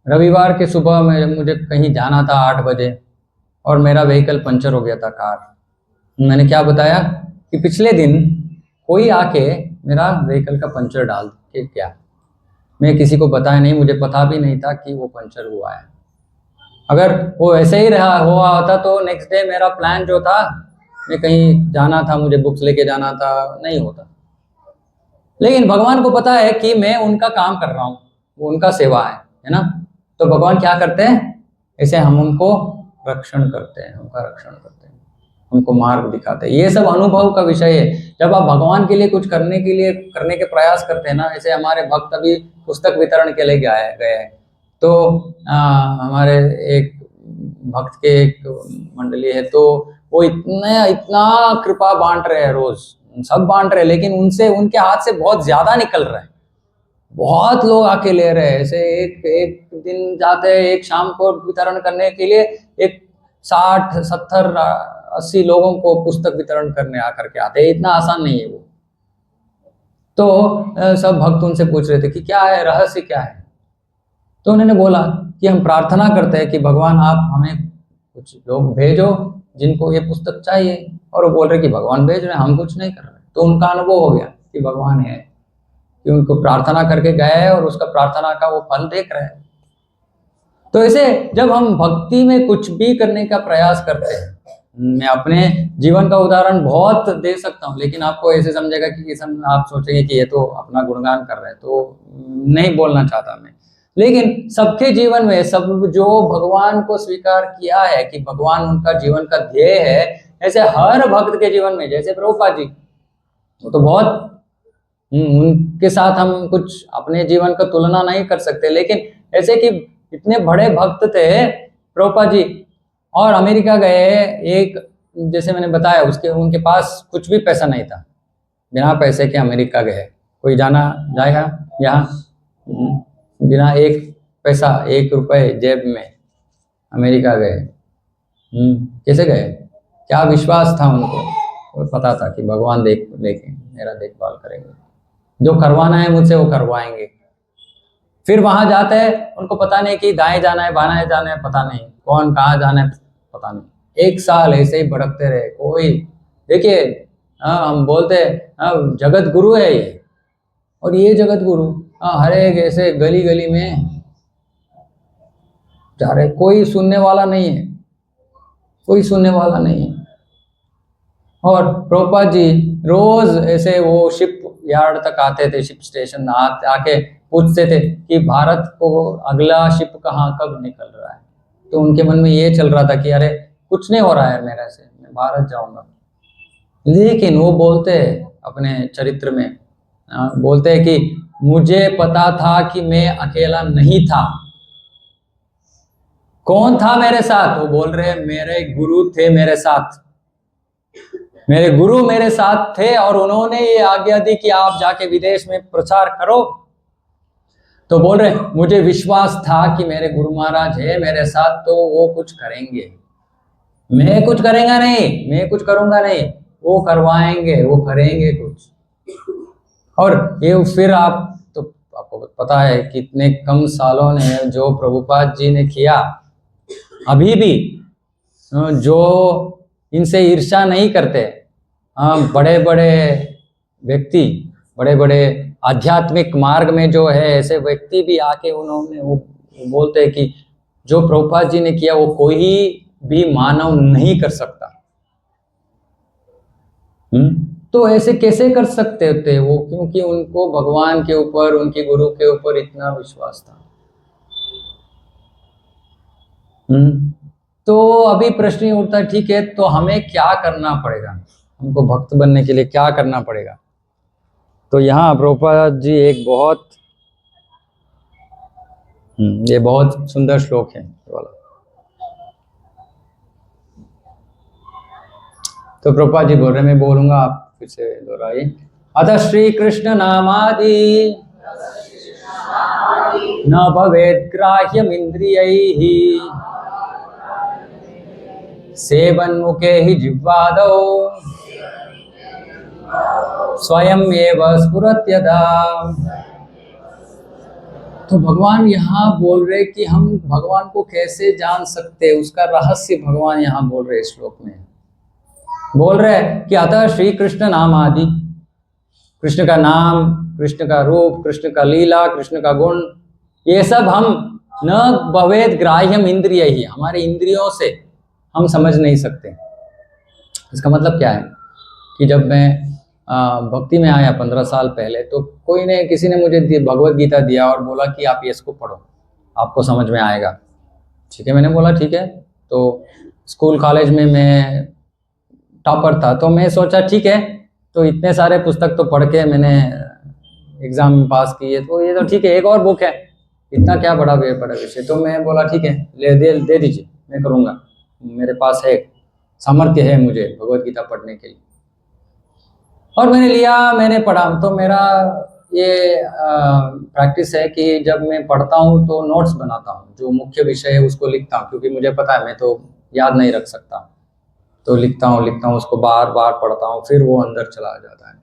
रविवार के सुबह में मुझे कहीं जाना था 8 बजे और मेरा व्हीकल पंचर हो गया था, कार। मैंने क्या बताया कि पिछले दिन कोई आके मेरा व्हीकल का पंचर डाल के गया। मैं किसी को बताया नहीं, मुझे पता भी नहीं था कि वो पंचर हुआ है। अगर वो ऐसे ही रहा हुआ होता तो नेक्स्ट डे मेरा प्लान जो था, मैं कहीं जाना था, मुझे बुक्स लेके जाना था, नहीं होता। लेकिन भगवान को पता है कि मैं उनका काम कर रहा हूँ, वो उनका सेवा है ना। तो भगवान क्या करते हैं? ऐसे हम उनको रक्षण करते हैं, उनका रक्षण करते हैं, उनको मार्ग दिखाते हैं। ये सब अनुभव का विषय है। जब आप भगवान के लिए कुछ करने के प्रयास करते हैं ना, ऐसे हमारे भक्त अभी पुस्तक वितरण के लिए गए हैं, तो हमारे एक भक्त के एक मंडली है, तो वो इतना कृपा बांट रहे हैं, रोज सब बांट रहे हैं, लेकिन उनके हाथ से बहुत ज्यादा निकल रहा है। बहुत लोग आके ले रहे हैं। ऐसे एक दिन जाते हैं, एक शाम को वितरण करने के लिए एक 60, 70, 80 लोगों को पुस्तक वितरण करने आकर के आते हैं। इतना आसान नहीं है वो। तो सब भक्त उनसे पूछ रहे थे कि क्या है, रहस्य क्या है? तो उन्होंने बोला कि हम प्रार्थना करते हैं कि भगवान आप हमें कुछ लोग भेजो जिनको ये पुस्तक चाहिए। और वो बोल रहे कि भगवान भेज रहे हैं, हम कुछ नहीं कर रहे। तो उनका अनुभव हो गया कि भगवान है, कि उनको प्रार्थना करके गए हैं और उसका प्रार्थना का वो फल देख रहे हैं। तो ऐसे जब हम भक्ति में कुछ भी करने का प्रयास करते हैं, मैं अपने जीवन का उदाहरण बहुत दे सकता हूँ, लेकिन आपको ऐसे समझेगा कि आप सोचेंगे कि ये तो अपना गुणगान कर रहे हैं, तो नहीं बोलना चाहता मैं। लेकिन सबके जीवन में, सब जो भगवान को स्वीकार किया है कि भगवान उनका जीवन का ध्येय है, ऐसे हर भक्त के जीवन में, जैसे प्रभुपाद जी, तो बहुत उनके साथ हम कुछ अपने जीवन का तुलना नहीं कर सकते, लेकिन ऐसे कि इतने बड़े भक्त थे प्रभुपाद जी, और अमेरिका गए। एक जैसे मैंने बताया, उनके पास कुछ भी पैसा नहीं था, बिना पैसे के अमेरिका गए। कोई जाएगा यहाँ बिना एक पैसा, 1 रुपए जेब में अमेरिका गए? कैसे गए? क्या विश्वास था उनको? और पता था कि भगवान लेके मेरा देखभाल करेंगे, जो करवाना है मुझसे वो करवाएंगे। फिर वहां जाते हैं, उनको पता नहीं कि दाएं जाना है बाएं जाना है, पता नहीं कौन कहाँ जाना है, पता नहीं। 1 साल ऐसे ही भटकते रहे। कोई देखिए, हम बोलते जगत गुरु है ये, और ये जगत गुरु हर एक ऐसे गली गली में जा रहे, कोई सुनने वाला नहीं है, कोई सुनने वाला नहीं है। और प्रभुपाद जी रोज ऐसे वो शिप यार्ड तक आते थे, शिप स्टेशन आके पूछते थे कि भारत को अगला शिप कहाँ कब निकल रहा है। तो उनके मन में ये चल रहा था कि अरे कुछ नहीं हो रहा है मेरे से, मैं भारत जाऊंगा। लेकिन वो बोलते हैं अपने चरित्र में, बोलते हैं कि मुझे पता था कि मैं अकेला नहीं था, कौन था मेरे साथ? वो बोल रहे मेरे गुरु थे मेरे साथ, मेरे गुरु मेरे साथ थे और उन्होंने ये आज्ञा दी कि आप जाके विदेश में प्रचार करो। तो बोल रहे मुझे विश्वास था कि मेरे गुरु महाराज है मेरे साथ, तो वो कुछ करेंगे, मैं कुछ करेंगे नहीं, मैं कुछ करूंगा नहीं, वो करवाएंगे, वो करेंगे कुछ। और ये फिर आपको पता है कितने कम सालों ने जो प्रभुपाद जी ने किया, अभी भी जो इनसे ईर्ष्या नहीं करते, बड़े बड़े व्यक्ति, बड़े बड़े आध्यात्मिक मार्ग में जो है ऐसे व्यक्ति भी आके उन्होंने वो बोलते हैं कि जो प्रभुपाद जी ने किया वो कोई भी मानव नहीं कर सकता। तो ऐसे कैसे कर सकते थे वो? क्योंकि उनको भगवान के ऊपर, उनके गुरु के ऊपर इतना विश्वास था। तो अभी प्रश्न ही उठता है, ठीक है तो हमें क्या करना पड़ेगा, हमको भक्त बनने के लिए क्या करना पड़ेगा? तो यहाँ प्रभुपाद जी एक बहुत ये बहुत सुंदर श्लोक है वाला। तो प्रभुपाद जी बोल रहे, मैं बोलूंगा, आप फिर से दोहराइए। अतः श्री कृष्ण नामादि न भवेत् ग्राह्यम् इंद्रियैः सेवन्मुखे हि जिह्वादौ स्वयं एव स्फुरत्यदा। तो भगवान यहाँ बोल रहे कि हम भगवान को कैसे जान सकते, उसका रहस्य भगवान यहाँ बोल रहे श्लोक में। बोल रहे कि अतः श्री कृष्ण नाम आदि, कृष्ण का नाम, कृष्ण का रूप, कृष्ण का लीला, कृष्ण का गुण, ये सब हम न भवेद ग्राह्यम इंद्रिय ही, हमारे इंद्रियों से हम समझ नहीं सकते। इसका मतलब क्या है कि जब मैं भक्ति में आया 15 साल पहले, तो किसी ने मुझे भगवत गीता दिया और बोला कि आप इसको पढ़ो, आपको समझ में आएगा। ठीक है, मैंने बोला ठीक है। तो स्कूल कॉलेज में मैं टॉपर था, तो मैं सोचा ठीक है, तो इतने सारे पुस्तक तो पढ़ के मैंने एग्जाम में पास किए, तो ये तो ठीक है, एक और बुक है, इतना क्या बड़ा विषय। तो मैं बोला ठीक है, दे दीजिए, मैं करूँगा, मेरे पास है सामर्थ्य है मुझे भगवत गीता पढ़ने के लिए। और मैंने लिया, मैंने पढ़ा। तो मेरा ये प्रैक्टिस है कि जब मैं पढ़ता हूँ तो नोट्स बनाता हूँ, जो मुख्य विषय है उसको लिखता हूँ, क्योंकि मुझे पता है मैं तो याद नहीं रख सकता। तो लिखता हूँ उसको बार बार पढ़ता हूँ, फिर वो अंदर चला जाता है।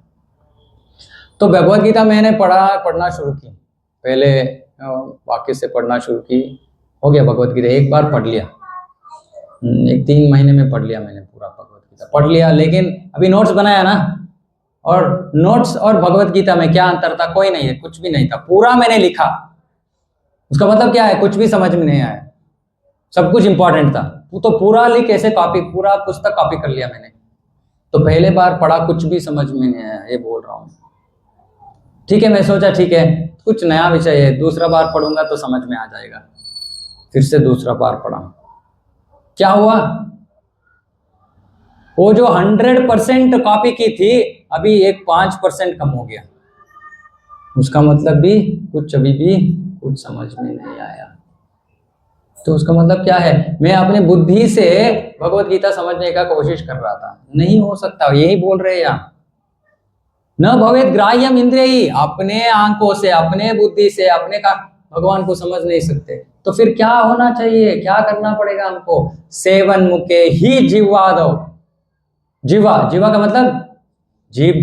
तो भगवत गीता मैंने पढ़ना शुरू की, पहले वाक्य से पढ़ना शुरू की, हो गया भगवत गीता एक बार पढ़ लिया, 3 महीने में पढ़ लिया मैंने पूरा भगवत गीता पढ़ लिया। लेकिन अभी नोट्स बनाया ना, और नोट्स और भगवत गीता में क्या अंतर था? कोई नहीं है, कुछ भी नहीं था, पूरा मैंने लिखा। उसका मतलब क्या है? कुछ भी समझ में नहीं आया, सब कुछ इंपॉर्टेंट था। तो पूरा लिख ऐसे पूरा पुस्तक कॉपी कर लिया मैंने। तो पहले बार पढ़ा, कुछ भी समझ में नहीं आया, ये बोल रहा हूँ। ठीक है, मैं सोचा ठीक है कुछ नया विषय है, दूसरा बार पढ़ूंगा तो समझ में आ जाएगा। फिर से दूसरा बार पढ़ा, क्या हुआ? वो जो 100% कॉपी की थी, अभी एक 5% कम हो गया। उसका मतलब भी अभी भी कुछ समझ में नहीं आया। तो उसका मतलब क्या है? मैं अपने बुद्धि से भगवत गीता समझने का कोशिश कर रहा था, नहीं हो सकता। यही बोल रहे हैं यहाँ, न भवेद ग्राह्यम इंद्रिय, अपने आंखों से, अपने बुद्धि से, अपने का भगवान को समझ नहीं सकते। तो फिर क्या होना चाहिए, क्या करना पड़ेगा हमको? सेवन मुखे ही जिह्वादौ, जीवा का मतलब जीव,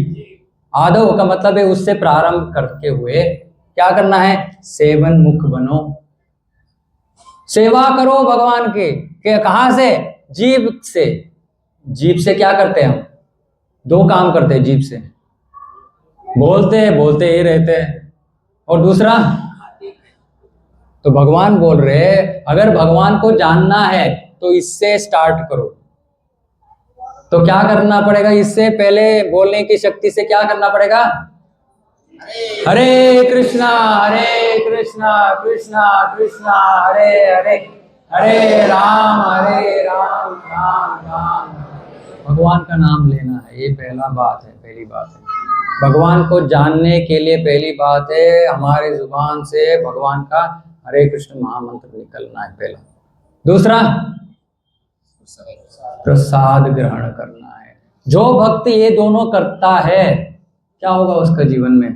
आदव का मतलब है उससे प्रारंभ करते हुए क्या करना है? सेवन मुख बनो, सेवा करो भगवान के कहां से? जीव से। जीव से क्या करते हैं हम? 2 काम करते हैं जीव से, बोलते ही रहते हैं, और दूसरा, तो भगवान बोल रहे अगर भगवान को जानना है तो इससे स्टार्ट करो। तो क्या करना पड़ेगा? इससे पहले बोलने की शक्ति से क्या करना पड़ेगा? हरे कृष्णा कृष्णा कृष्णा हरे हरे, हरे राम राम राम। भगवान का नाम लेना है, ये पहली बात है। भगवान को जानने के लिए पहली बात है हमारे जुबान से भगवान का हरे कृष्ण महामंत्र निकलना है पहला। दूसरा प्रसाद ग्रहण करना है। जो भक्त ये दोनों करता है क्या होगा उसका जीवन में?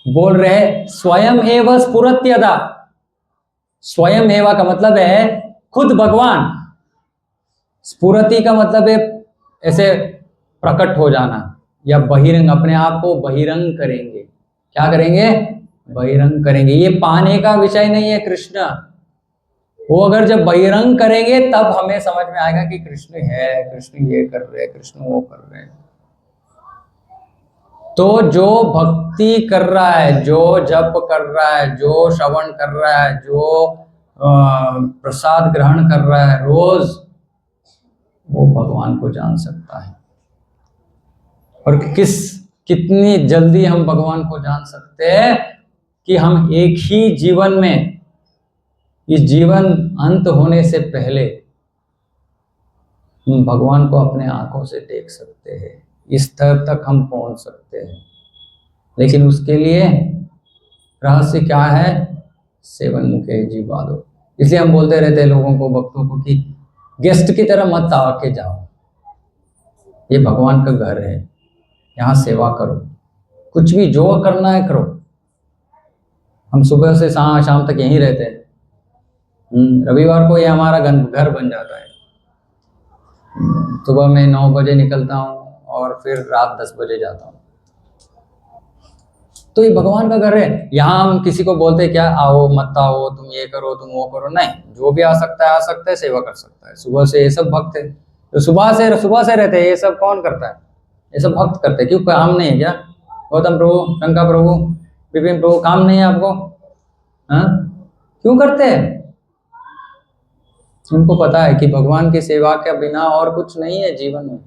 बोल रहे स्वयं एव स्फुरत्यदा। स्वयं एवा का मतलब है खुद भगवान, स्फुरति का मतलब है ऐसे प्रकट हो जाना या बहिरंग, अपने आप को बहिरंग करेंगे। क्या करेंगे? बहिरंग करेंगे। ये पाने का विषय नहीं है कृष्ण। वो अगर जब बहिरंग करेंगे तब हमें समझ में आएगा कि कृष्ण है, कृष्ण ये कर रहे हैं, कृष्ण वो कर रहे हैं। तो जो भक्ति कर रहा है, जो जप कर रहा है, जो श्रवण कर रहा है, जो प्रसाद ग्रहण कर रहा है रोज, वो भगवान को जान सकता है। और कितनी जल्दी हम भगवान को जान सकते हैं कि हम एक ही जीवन में, इस जीवन अंत होने से पहले हम भगवान को अपने आंखों से देख सकते हैं। इस स्तर तक हम पहुंच सकते हैं। लेकिन उसके लिए रहस्य क्या है? सेवन मुखे जीवादो। इसलिए हम बोलते रहते हैं लोगों को, भक्तों को, कि गेस्ट की तरह मत आके जाओ, ये भगवान का घर है, यहाँ सेवा करो, कुछ भी जो करना है करो। हम सुबह से शाम तक यहीं रहते हैं। रविवार को ये हमारा घर बन जाता है। सुबह में 9 बजे निकलता हूँ और फिर रात 10 बजे जाता हूँ। तो ये भगवान का घर है। यहाँ हम किसी को बोलते क्या, आओ मत आओ, तुम ये करो, तुम वो करो, नहीं। जो भी आ सकता है आ सकता है, सेवा कर सकता है। सुबह से ये सब भक्त है, तो सुबह से रहते हैं। ये सब कौन करता है? ये सब भक्त करते हैं। क्यों? काम नहीं है क्या? गौतम प्रभु, शंकर प्रभु, विपिन प्रभु, काम नहीं है आपको? हाँ, क्यों करते हैं? उनको पता है कि भगवान की सेवा के बिना और कुछ नहीं है जीवन में,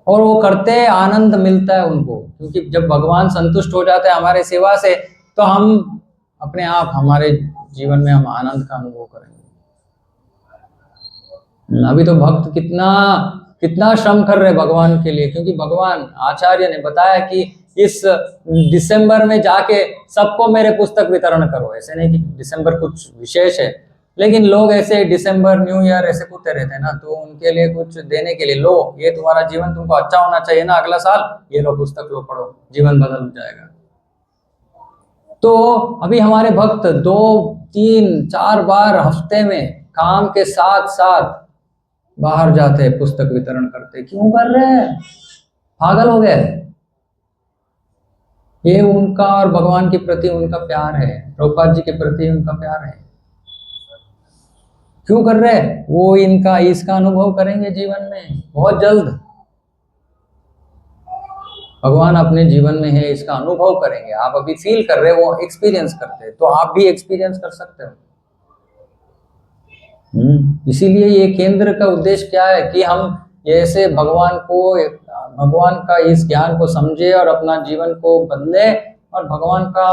और वो करते हैं, आनंद मिलता है उनको। क्योंकि जब भगवान संतुष्ट हो जाते हैं हमारे सेवा से, तो हम अपने आप, हमारे जीवन में हम आनंद का अनुभव करेंगे। अभी तो भक्त कितना श्रम कर रहे भगवान के लिए, क्योंकि भगवान आचार्य ने बताया कि इस दिसंबर में जाके सबको मेरे पुस्तक वितरण करो। ऐसे नहीं कि दिसंबर कुछ विशेष है, लेकिन लोग ऐसे डिसेंबर, न्यू ईयर ऐसे कूदते रहते हैं ना, तो उनके लिए कुछ देने के लिए, लो ये तुम्हारा जीवन, तुमको अच्छा होना चाहिए ना अगला साल, ये लो पुस्तक लो, पढ़ो, जीवन बदल जाएगा। तो अभी हमारे भक्त 2, 3, 4 बार हफ्ते में काम के साथ साथ बाहर जाते हैं, पुस्तक वितरण करते। क्यों कर रहे हैं? पागल हो गए? ये उनका और भगवान के प्रति उनका प्यार है, प्रभुपाद जी के प्रति उनका प्यार है। क्यों कर रहे हैं? वो इसका अनुभव करेंगे जीवन में बहुत जल्द। भगवान अपने जीवन में है, इसका अनुभव करेंगे। आप अभी फील कर रहे हो, वो एक्सपीरियंस करते हैं, तो आप भी एक्सपीरियंस कर सकते हो। इसीलिए ये केंद्र का उद्देश्य क्या है कि हम जैसे भगवान का इस ज्ञान को समझे और अपना जीवन को बदले, और भगवान का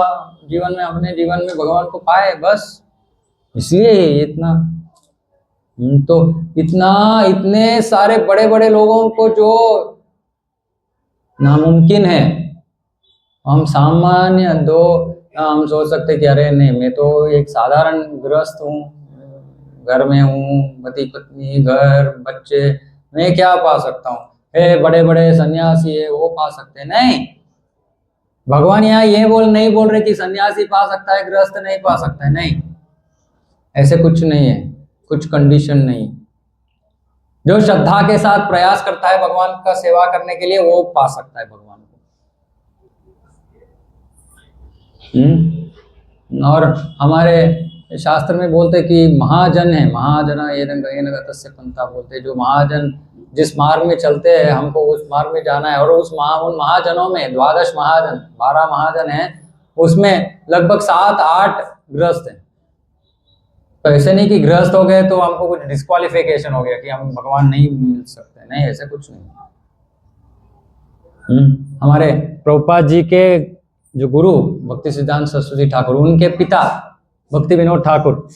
जीवन में, अपने जीवन में भगवान को पाए, बस। इसलिए इतना तो इतने सारे बड़े बड़े लोगों को जो नामुमकिन है, हम सामान्य हम सोच सकते कि अरे नहीं, मैं तो एक साधारण गृहस्थ हूँ, घर में हूँ, पति पत्नी, घर, बच्चे, मैं क्या पा सकता हूँ? बड़े बड़े सन्यासी है, वो पा सकते हैं। नहीं, भगवान यहाँ ये नहीं बोल रहे कि सन्यासी पा सकता है, गृहस्थ नहीं पा सकता है। नहीं, ऐसे कुछ नहीं है, कुछ कंडीशन नहीं। जो श्रद्धा के साथ प्रयास करता है भगवान का सेवा करने के लिए, वो पा सकता है भगवान को। और हमारे शास्त्र में बोलते कि महाजन है, महाजना ये तस्य पंथा बोलते। जो महाजन जिस मार्ग में चलते हैं, हमको उस मार्ग में जाना है। और उन महाजनों में 12 महाजन, 12 महाजन हैं, उसमें लगभग 7-8 गृहस्थ हैं। तो ऐसे नहीं कि गृहस्थ हो गए तो हमको कुछ डिस्क्वालिफिकेशन हो गया कि हम भगवान नहीं मिल सकते। नहीं, ऐसा कुछ नहीं। हमारे प्रभुपाद जी के जो गुरु भक्ति सिद्धांत सरस्वती ठाकुर, उनके पिता भक्ति विनोद ठाकुर,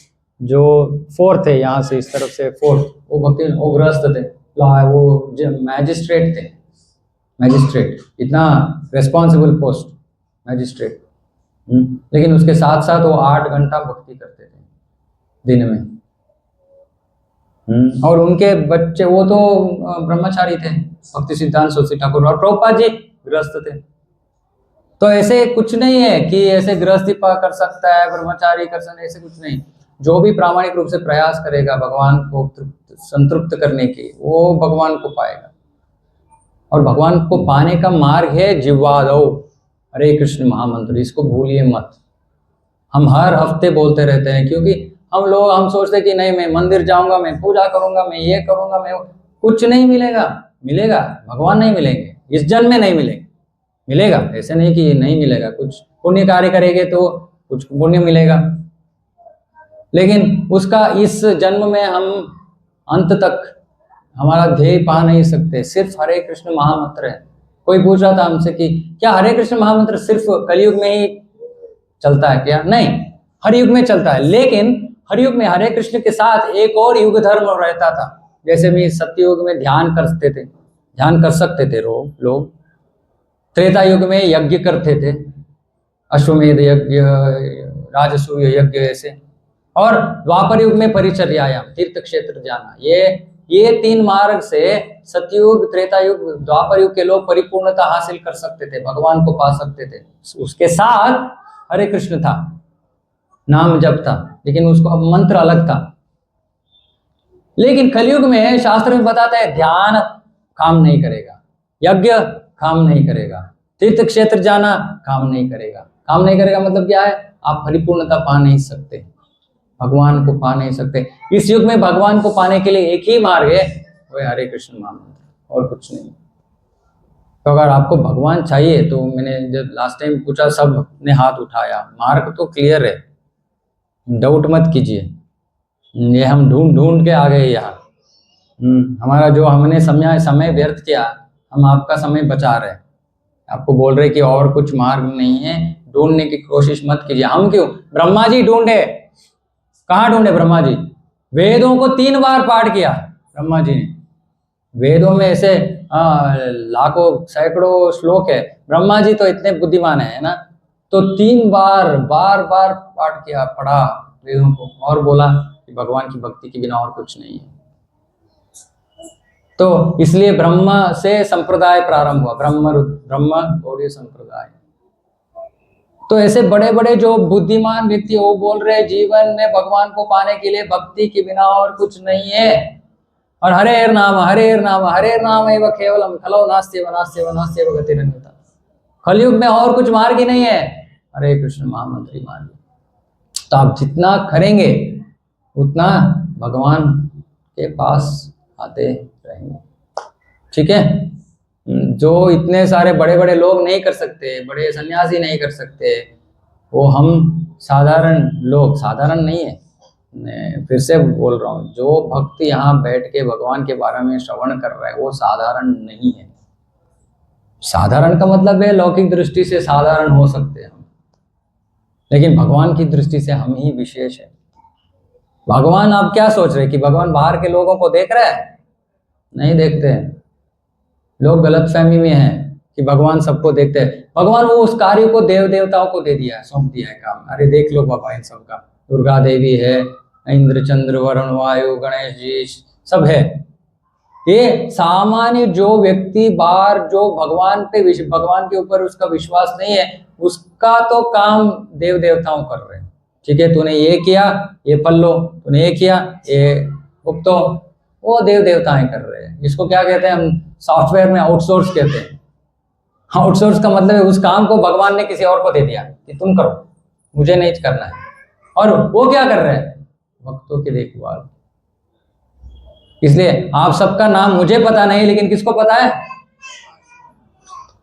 जो 4th है यहाँ से इस तरफ से 4th, वो गृहस्थ थे, वो मैजिस्ट्रेट थे। मैजिस्ट्रेट, इतना रेस्पॉन्सिबल पोस्ट, मैजिस्ट्रेट। लेकिन उसके साथ साथ वो 8 घंटा भक्ति करते थे दिन में। और उनके बच्चे वो तो ब्रह्मचारी थे, भक्ति सिद्धांत सरस्वती ठाकुर, और प्रभुपाद जी गृहस्थ थे। तो ऐसे कुछ नहीं है कि ऐसे गृहस्थी कर सकता है, ब्रह्मचारी कर सकता है, ऐसे कुछ नहीं। जो भी प्रामाणिक रूप से प्रयास करेगा भगवान को संतृप्त करने की, वो भगवान को पाएगा। और भगवान को पाने का मार्ग है जिह्वादौ हरे कृष्ण महामंत्र, इसको भूलिए मत। हम हर हफ्ते बोलते रहते हैं, क्योंकि हम सोचते हैं कि नहीं मैं मंदिर जाऊंगा, मैं पूजा करूंगा, मैं ये करूंगा, मैं कुछ नहीं मिलेगा। मिलेगा, भगवान नहीं मिलेंगे, इस जन्म में नहीं मिलेंगे। मिलेगा, ऐसे नहीं कि नहीं मिलेगा। कुछ पुण्य कार्य करेंगे तो कुछ पुण्य मिलेगा, लेकिन उसका इस जन्म में हम अंत तक हमारा ध्येय पा नहीं सकते। सिर्फ हरे कृष्ण महामंत्र है। कोई पूछ रहा था हमसे कि क्या हरे कृष्ण महामंत्र सिर्फ कलयुग में ही चलता है क्या? नहीं, हर युग में चलता है, लेकिन हर युग में हरे कृष्ण के साथ एक और युग धर्म रहता था। जैसे भी सत्ययुग में ध्यान कर सकते थे लोग। त्रेता युग में यज्ञ करते थे, अश्वमेध यज्ञ, राजसूय यज्ञ ऐसे। और द्वापर युग में परिचर्यायाम, तीर्थ क्षेत्र जाना, ये 3 मार्ग से सतयुग, त्रेता युग, द्वापर युग के लोग परिपूर्णता हासिल कर सकते थे, भगवान को पा सकते थे। उसके साथ हरे कृष्ण था, नाम जप था, लेकिन उसको मंत्र अलग था। लेकिन कलयुग में शास्त्र में बताता है ध्यान काम नहीं करेगा, यज्ञ काम नहीं करेगा, तीर्थ क्षेत्र जाना काम नहीं करेगा। काम नहीं करेगा मतलब क्या है? आप परिपूर्णता पा नहीं सकते, भगवान को पा नहीं सकते। इस युग में भगवान को पाने के लिए एक ही मार्ग है, वो हरे कृष्ण महामंत्र, और कुछ नहीं। तो अगर आपको भगवान चाहिए, तो मैंने जब लास्ट टाइम पूछा सब ने हाथ उठाया, मार्ग तो क्लियर है, डाउट मत कीजिए। ये हम ढूंढ के आ गए यहाँ। हमारा जो हमने समय व्यर्थ किया, हम आपका समय बचा रहे हैं। आपको बोल रहे कि और कुछ मार्ग नहीं है, ढूंढने की कोशिश मत कीजिए। हम क्यों? ब्रह्मा जी ढूंढे, कहाँ ढूंढे ब्रह्मा जी? वेदों को 3 बार पाठ किया ब्रह्मा जी ने। वेदों में ऐसे लाखों सैकड़ों श्लोक है, ब्रह्मा जी तो इतने बुद्धिमान है ना, तो 3 बार बार पाठ किया, पढ़ा वेदों को, और बोला कि भगवान की भक्ति के बिना और कुछ नहीं है। तो इसलिए ब्रह्मा से संप्रदाय प्रारंभ हुआ, ब्रह्म गौड़ीय संप्रदाय। तो ऐसे बड़े बड़े जो बुद्धिमान व्यक्ति, वो बोल रहे जीवन में भगवान को पाने के लिए भक्ति के बिना और कुछ नहीं है। और हरेर नाम एवं केवलम खलो नास्त्येव गतिरन्यथा। कलयुग में और कुछ मार्ग ही नहीं है, हरे कृष्ण महामंत्र ही मार्ग। तो आप जितना करेंगे उतना भगवान के पास आते रहेंगे। ठीक है? जो इतने सारे बड़े बड़े लोग नहीं कर सकते, बड़े सन्यासी नहीं कर सकते, वो हम साधारण लोग, साधारण नहीं है, मैं फिर से बोल रहा हूँ, जो भक्त यहाँ बैठ के भगवान के बारे में श्रवण कर रहा है वो साधारण नहीं है। साधारण का मतलब है लौकिक दृष्टि से साधारण हो सकते हैं हम, लेकिन भगवान की दृष्टि से हम ही विशेष है। भगवान आप क्या सोच रहे कि भगवान बाहर के लोगों को देख रहा है? नहीं देखते हैं। लोग गलतफहमी में हैं कि भगवान सबको देखते हैं। भगवान वो उस कार्य को देव देवताओं को दे दिया है, सौंप दिया है काम। अरे देख लो बाबा, इन सबका दुर्गा देवी है, इंद्र चंद्र वरुण वायु गणेश जी सब है। ये सामान्य जो व्यक्ति बाहर, जो भगवान के ऊपर उसका विश्वास नहीं है, उसका तो काम देव देवताओं कर रहे हैं। ठीक है, तूने ये किया, ये पढ़ लो, तूने ये किया, ये भुगतो, वो देव देवताएं कर रहे हैं। इसको क्या कहते हैं? हम सॉफ्टवेयर में आउटसोर्स कहते हैं। आउटसोर्स का मतलब है उस काम को भगवान ने किसी और को दे दिया कि तुम करो, मुझे नहीं करना है। और वो क्या कर रहे हैं? भक्तों की देखभाल। इसलिए आप सबका नाम मुझे पता नहीं, लेकिन किसको पता है?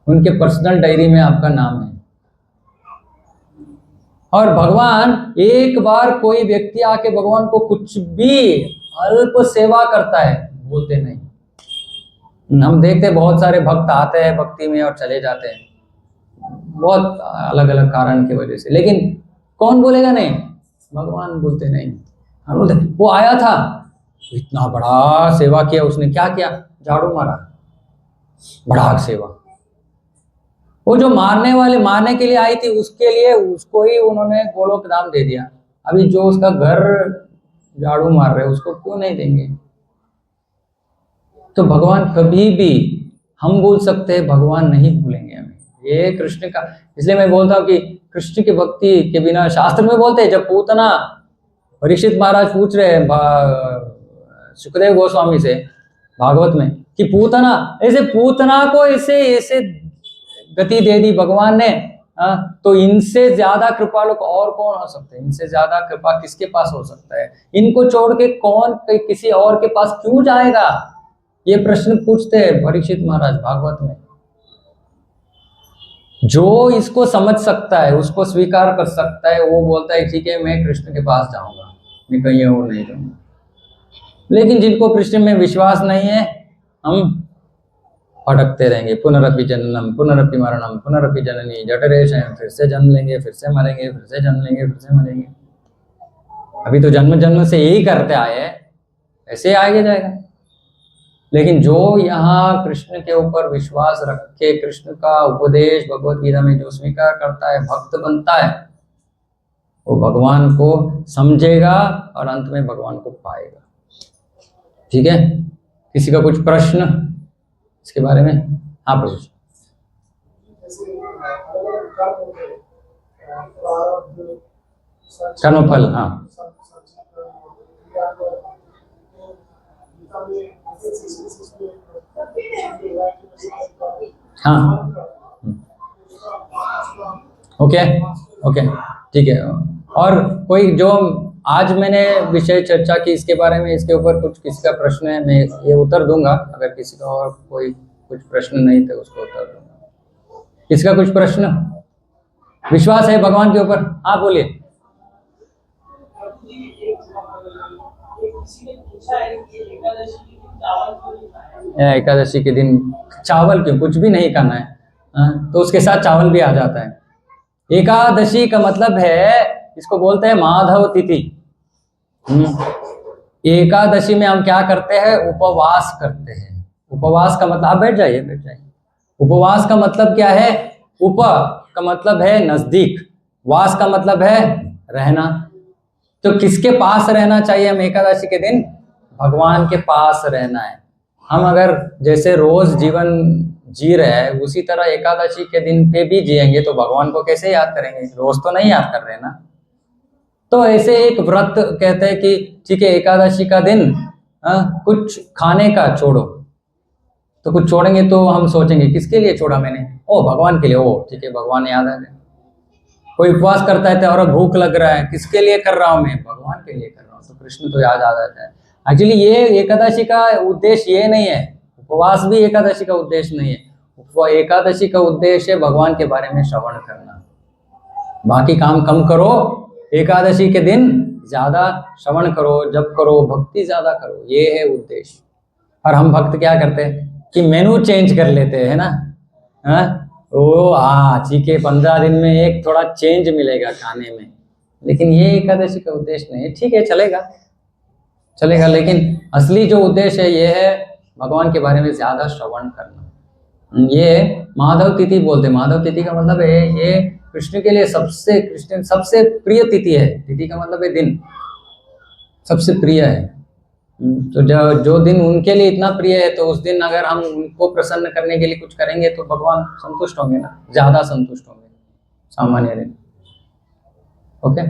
उनके पर्सनल डायरी में आपका नाम है। और भगवान, एक बार कोई व्यक्ति आके भगवान को कुछ भी अल्प सेवा करता है, बोलते नहीं। हम देखते बहुत सारे भक्त आते हैं भक्ति में और चले जाते हैं, बहुत अलग अलग कारण की वजह से, लेकिन कौन बोलेगा नहीं? भगवान बोलते नहीं। हम बोलते वो आया था, इतना बड़ा सेवा किया उसने, क्या किया? झाड़ू मारा, बड़ा सेवा। वो जो मारने के लिए आई थी, उसके लिए उसको ही उन्होंने गोलोक धाम दे दिया। अभी जो उसका घर झाड़ू मार रहे, उसको क्यों नहीं देंगे? तो भगवान कभी भी, हम भूल सकते हैं, भगवान नहीं भूलेंगे हमें। ये कृष्ण का, इसलिए मैं बोलता हूँ कि कृष्ण की भक्ति के बिना, शास्त्र में बोलते हैं, जब पूतना परीक्षित महाराज पूछ रहे हैं सुखदेव गोस्वामी से भागवत में कि पूतना, ऐसे पूतना को ऐसे ऐसे गति दे दी भगवान ने, तो इनसे ज्यादा कृपालु और कौन हो सकते हैं? इनसे ज्यादा कृपा किसके पास हो सकता है? इनको छोड़ के कौन किसी और के पास क्यों जाएगा? ये प्रश्न पूछते हैं परीक्षित महाराज भागवत में। जो इसको समझ सकता है, उसको स्वीकार कर सकता है, वो बोलता है ठीक है, मैं कृष्ण के पास जाऊंगा, मैं कहीं और नहीं जाऊंगा। लेकिन जिनको कृष्ण में विश्वास नहीं है, हम भटकते रहेंगे। पुनरपि जननम पुनरपि मरणम पुनरपि जननी जठरे शयन, फिर से जन्म लेंगे, फिर से मरेंगे, फिर से जन्म लेंगे, फिर से मरेंगे। अभी तो जन्म जन्म से यही करते आए हैं, ऐसे आगे जाएगा। लेकिन जो यहाँ कृष्ण के ऊपर विश्वास रख के कृष्ण का उपदेश भगवत गीता में जो स्वीकार करता है, भक्त बनता है, वो भगवान को समझेगा और अंत में भगवान को पाएगा। ठीक है, किसी का कुछ प्रश्न इसके बारे में? हाँ प्रभु। कर्मफल, हाँ हाँ, ओके ओके, ठीक है। और कोई जो आज मैंने विषय चर्चा की इसके बारे में, इसके ऊपर कुछ किसी का प्रश्न है, मैं ये उत्तर दूंगा। अगर किसी का और कोई कुछ प्रश्न नहीं तो उसको उत्तर दूंगा। किसका कुछ प्रश्न? विश्वास है भगवान के ऊपर? हाँ बोलिए। एकादशी के दिन चावल क्यों? कुछ भी नहीं खाना है, तो उसके साथ चावल भी आ जाता है। एकादशी का मतलब है, इसको बोलते हैं माधव तिथि। एकादशी में हम क्या करते हैं? उपवास करते हैं। उपवास का मतलब, आप बैठ जाइए बैठ जाइए। उपवास का मतलब क्या है? उप का मतलब है नजदीक, वास का मतलब है रहना। तो किसके पास रहना चाहिए हम एकादशी के दिन? भगवान के पास रहना है। हम अगर जैसे रोज जीवन जी रहे हैं, उसी तरह एकादशी के दिन पे भी जिएंगे तो भगवान को कैसे याद करेंगे? रोज तो नहीं याद कर रहे ना। तो ऐसे एक व्रत कहते हैं कि ठीक है, एकादशी का दिन कुछ खाने का छोड़ो। तो कुछ छोड़ेंगे तो हम सोचेंगे किसके लिए छोड़ा मैंने? ओ भगवान के लिए। ओ ठीक है, भगवान याद आ गए। कोई उपवास करता है और भूख लग रहा है, किसके लिए कर रहा हूं मैं? भगवान के लिए कर रहा हूँ, तो कृष्ण तो याद आ जाता है। एक्चुअली ये एकादशी का उद्देश्य ये नहीं है, उपवास भी एकादशी का उद्देश्य नहीं है। एकादशी का उद्देश्य है भगवान के बारे में श्रवण करना। बाकी काम कम करो, एकादशी के दिन ज्यादा श्रवण करो, जप करो, भक्ति ज्यादा करो, ये है उद्देश्य। और हम भक्त क्या करते हैं कि मेनू चेंज कर लेते हैं ना। ठीक है, 15 दिन में एक थोड़ा चेंज मिलेगा खाने में, लेकिन ये एकादशी का उद्देश्य नहीं है। ठीक है, चलेगा चलेगा, लेकिन असली जो उद्देश्य है ये है भगवान के बारे में ज्यादा श्रवण करना। ये माधव तिथि बोलते हैं। माधव तिथि का मतलब है ये कृष्ण के लिए सबसे प्रिय तिथि है। तिथि का मतलब है दिन, सबसे प्रिय है। तो जो दिन उनके लिए इतना प्रिय है, तो उस दिन अगर हम उनको प्रसन्न करने के लिए कुछ करेंगे तो भगवान संतुष्ट होंगे ना, ज्यादा संतुष्ट होंगे सामान्य दिन। ओके,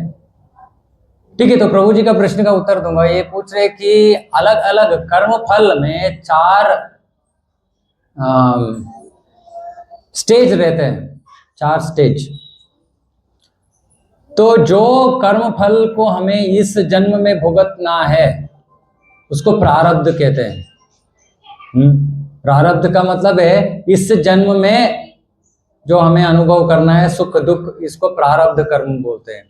ठीक है। तो प्रभु जी का प्रश्न का उत्तर दूंगा। ये पूछ रहे कि अलग अलग कर्म फल में 4 स्टेज रहते हैं, 4 स्टेज। तो जो कर्म फल को हमें इस जन्म में भुगतना है उसको प्रारब्ध कहते हैं। प्रारब्ध का मतलब है इस जन्म में जो हमें अनुभव करना है, सुख दुख, इसको प्रारब्ध कर्म बोलते हैं।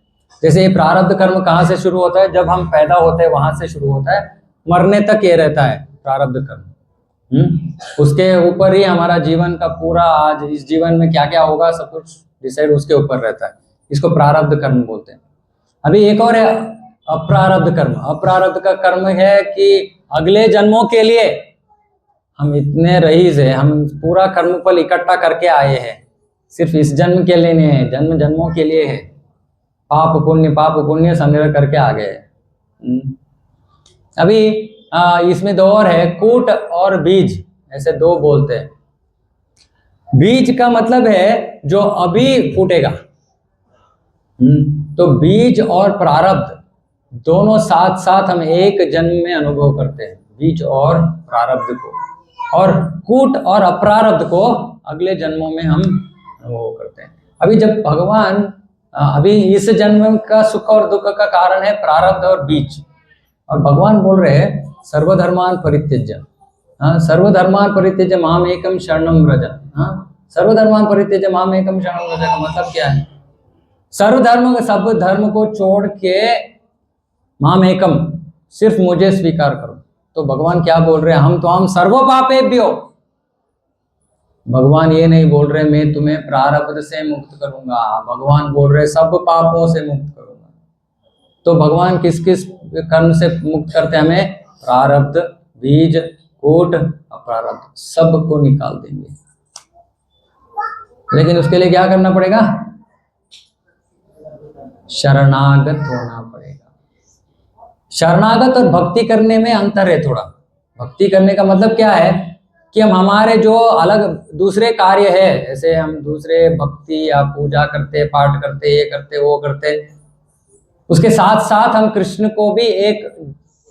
जैसे ये प्रारब्ध कर्म कहाँ से शुरू होता है? जब हम पैदा होते हैं वहां से शुरू होता है, मरने तक ये रहता है प्रारब्ध कर्म। उसके ऊपर ही हमारा जीवन का पूरा, आज इस जीवन में क्या क्या होगा सब कुछ डिसाइड उसके ऊपर रहता है। इसको प्रारब्ध कर्म बोलते हैं। अभी एक और है अप्रारब्ध कर्म। अप्रारब्ध का कर्म है कि अगले जन्मों के लिए हम इतने रईस है, हम पूरा कर्मफल इकट्ठा करके आए हैं, सिर्फ इस जन्म के लिए नहीं है, जन्म जन्मों के लिए है। पाप पुण्य संग्रह करके आ गए। अभी इसमें दो और है, कूट और बीज, ऐसे दो बोलते हैं। बीज का मतलब है जो अभी फूटेगा। तो बीज और प्रारब्ध दोनों साथ साथ हम एक जन्म में अनुभव करते हैं, बीज और प्रारब्ध को, और कूट और अप्रारब्ध को अगले जन्मों में हम अनुभव करते हैं। अभी जब भगवान अभी इस जन्म का सुख और दुख का कारण है प्रारब्ध और बीज, और भगवान बोल रहे हैं सर्वधर्मान परित्यज्य, सर्वधर्मान परित्यज्य माम एकम शरणम व्रज। सर्वधर्मान परित्यज्य माम एकम शरणम व्रज का मतलब क्या है? सर्वधर्म, सब धर्म को छोड़ के माम एकम, सिर्फ मुझे स्वीकार करो। तो भगवान क्या बोल रहे हैं? हम तो हम सर्व पापेभ्यो। भगवान ये नहीं बोल रहे मैं तुम्हें प्रारब्ध से मुक्त करूंगा, भगवान बोल रहे सब पापों से मुक्त करूंगा। तो भगवान किस किस कर्म से मुक्त करते हैं हमें? प्रारब्ध, बीज, कूट, अप्रारब्ध, सबको निकाल देंगे। लेकिन उसके लिए क्या करना पड़ेगा? शरणागत होना पड़ेगा। शरणागत और भक्ति करने में अंतर है थोड़ा। भक्ति करने का मतलब क्या है कि हम हमारे जो अलग दूसरे कार्य है, ऐसे हम दूसरे भक्ति या पूजा करते, पाठ करते, ये करते, वो करते, उसके साथ साथ हम कृष्ण को भी एक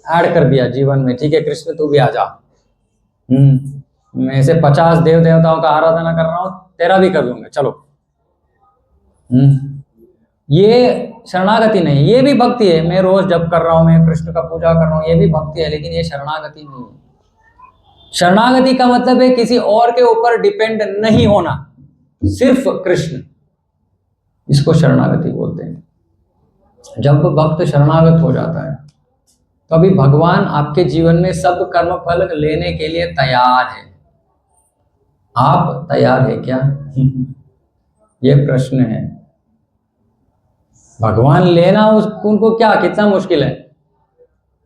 ऐड कर दिया जीवन में। ठीक है कृष्ण तू भी आ जा, मैं ऐसे 50 देव देवताओं का आराधना कर रहा हूँ, तेरा भी कर लूंगा, चलो। ये शरणागति नहीं, ये भी भक्ति है। मैं रोज जप कर रहा हूँ, मैं कृष्ण का पूजा कर रहा हूँ, ये भी भक्ति है, लेकिन ये शरणागति नहीं है। शरणागति का मतलब है किसी और के ऊपर डिपेंड नहीं होना, सिर्फ कृष्ण, इसको शरणागति बोलते हैं। जब भक्त शरणागत हो जाता है तो अभी भगवान आपके जीवन में सब कर्म फल लेने के लिए तैयार है। आप तैयार है क्या? ये प्रश्न है। भगवान लेना उनको क्या कितना मुश्किल है?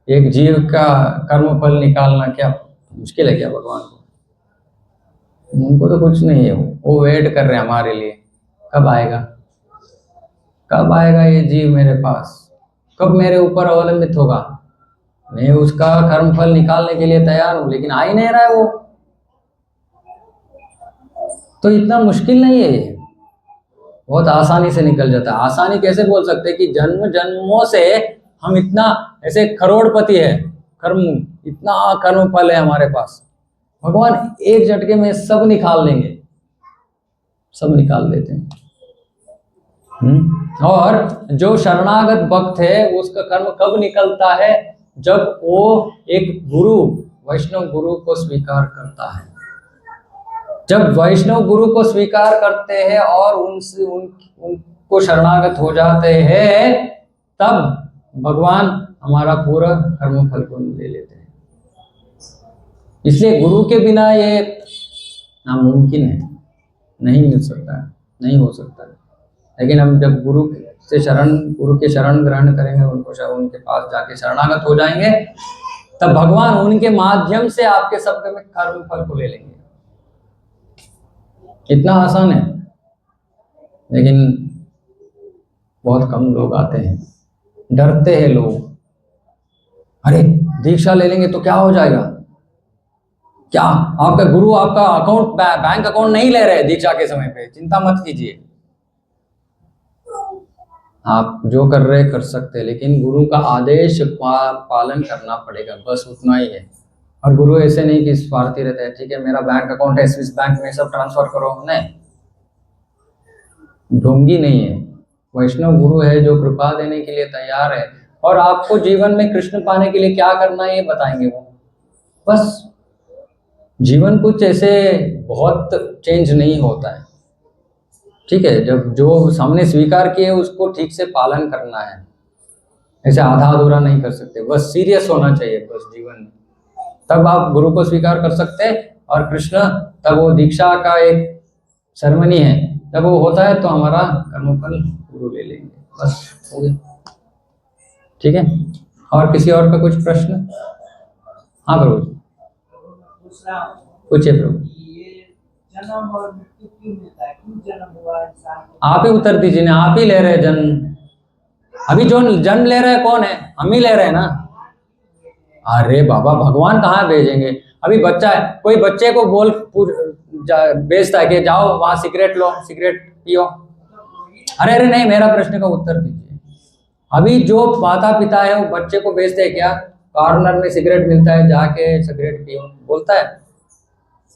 एक जीव का कर्म फल निकालना क्या मुश्किल है क्या भगवान को? उनको तो कुछ नहीं है, वो वेट कर रहे हैं हमारे लिए, कब आएगा, कब आएगा ये जीव मेरे पास, कब मेरे ऊपर अवलंबित होगा। मैं उसका कर्म फल निकालने के लिए तैयार हूं, लेकिन आ ही नहीं रहा है वो। तो इतना मुश्किल नहीं है ये, बहुत आसानी से निकल जाता है। आसानी कैसे बोल सकते हैं कि जन्म जन्मों से हम इतना ऐसे करोड़पति है, कर्म इतना कर्म फल है हमारे पास, भगवान एक झटके में सब निकाल लेंगे, सब निकाल देते हैं। और जो शरणागत भक्त है उसका कर्म कब निकलता है? जब वो एक गुरु, वैष्णव गुरु को स्वीकार करता है। जब वैष्णव गुरु को स्वीकार करते हैं और उनसे उनको शरणागत हो जाते हैं, तब भगवान हमारा पूरा कर्म फल को ले लेते हैं। इसलिए गुरु के बिना ये नामुमकिन है, नहीं मिल सकता है, नहीं हो सकता है। लेकिन हम जब गुरु के शरण ग्रहण करेंगे, उनके पास जाके शरणागत हो जाएंगे, तब भगवान उनके माध्यम से आपके सब में कर्म फल को ले लेंगे। इतना आसान है, लेकिन बहुत कम लोग आते हैं। डरते हैं लोग, अरे दीक्षा ले लेंगे तो क्या हो जाएगा, क्या आपका गुरु आपका अकाउंट बैंक अकाउंट नहीं ले रहे दीक्षा के समय पे? चिंता मत कीजिए, आप जो कर रहे कर सकते हैं, लेकिन गुरु का आदेश पालन करना पड़ेगा, बस उतना ही है। और गुरु ऐसे नहीं कि स्वार्थी रहते हैं, ठीक है मेरा बैंक अकाउंट है स्विस बैंक में, सब ट्रांसफर करो, नहीं, ढोंगी नहीं है। वैष्णव गुरु है जो कृपा देने के लिए तैयार है, और आपको जीवन में कृष्ण पाने के लिए क्या करना है ये बताएंगे वो। बस जीवन कुछ ऐसे बहुत चेंज नहीं होता है, ठीक है। जब जो सामने स्वीकार किए उसको ठीक से पालन करना है, ऐसे आधा अधूरा नहीं कर सकते, बस सीरियस होना चाहिए बस जीवन में, तब आप गुरु को स्वीकार कर सकते हैं। और कृष्ण तब वो दीक्षा का एक सेरेमनी है, जब वो होता है तो हमारा कर्मफल गुरु ले लेंगे, बस हो गया, ठीक है। और किसी और का कुछ प्रश्न? हाँ प्रभु पूछिए प्रभु। जन्म और मृत्यु क्यों मिलता है? क्यों जन्म हुआ इंसान? आप ही उत्तर दीजिए ना, आप ही ले रहे हैं जन्म। अभी जो जन्म ले रहे हैं कौन है? हम ही ले रहे हैं ना, अरे बाबा, भगवान कहाँ भेजेंगे? अभी बच्चा है, कोई बच्चे को भेजता है कि जाओ वहां सिगरेट लो, सिगरेट पियो। अरे अरे नहीं, मेरा प्रश्न का उत्तर दीजिए। अभी जो माता पिता है वो बच्चे को भेजते हैं क्या? कॉर्नर में सिगरेट मिलता है, जाके सिगरेट पियो बोलता है?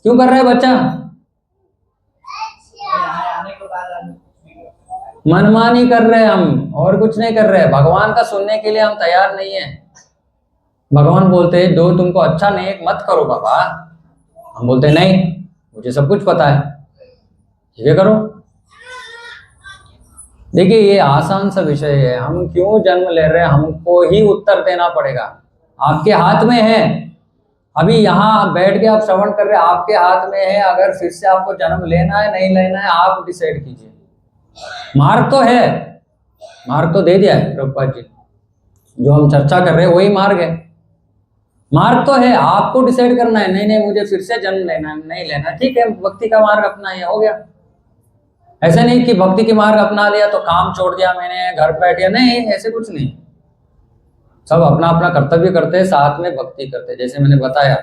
क्यों कर रहा है बच्चा? यहाँ आने के बाद आदमी कुछ नहीं करता है। मनमानी कर रहे हैं हम, और कुछ नहीं कर रहे हैं। भगवान का सुनने के लिए हम तैयार नहीं है। भगवान बोलते हैं जो तुमको अच्छा नहीं है मत करो बाबा। हम बोलते हैं नहीं, मुझे सब कुछ पता है, ये करो। देखिए ये आसान सा विषय है, हम क्यों जन्म ले रहे हैं हमको ही उत्तर देना पड़ेगा। आपके हाथ में है। अभी यहाँ बैठ के आप श्रवण कर रहे हैं, आपके हाथ में है। अगर फिर से आपको जन्म लेना है नहीं लेना है, आप डिसाइड कीजिए। मार्ग तो है, मार्ग तो दे दिया है प्रभुपाद जी। जो हम चर्चा कर रहे हैं वही मार्ग है। मार्ग तो है, आपको डिसाइड करना है। नहीं नहीं मुझे फिर से जन्म लेना है, नहीं लेना, ठीक है, भक्ति का मार्ग अपना ये हो गया। ऐसे नहीं कि भक्ति के मार्ग अपना लिया तो काम छोड़ दिया मैंने, घर बैठ गया, नहीं, ऐसे कुछ नहीं। सब अपना अपना कर्तव्य करते हैं, साथ में भक्ति करते हैं। जैसे मैंने बताया,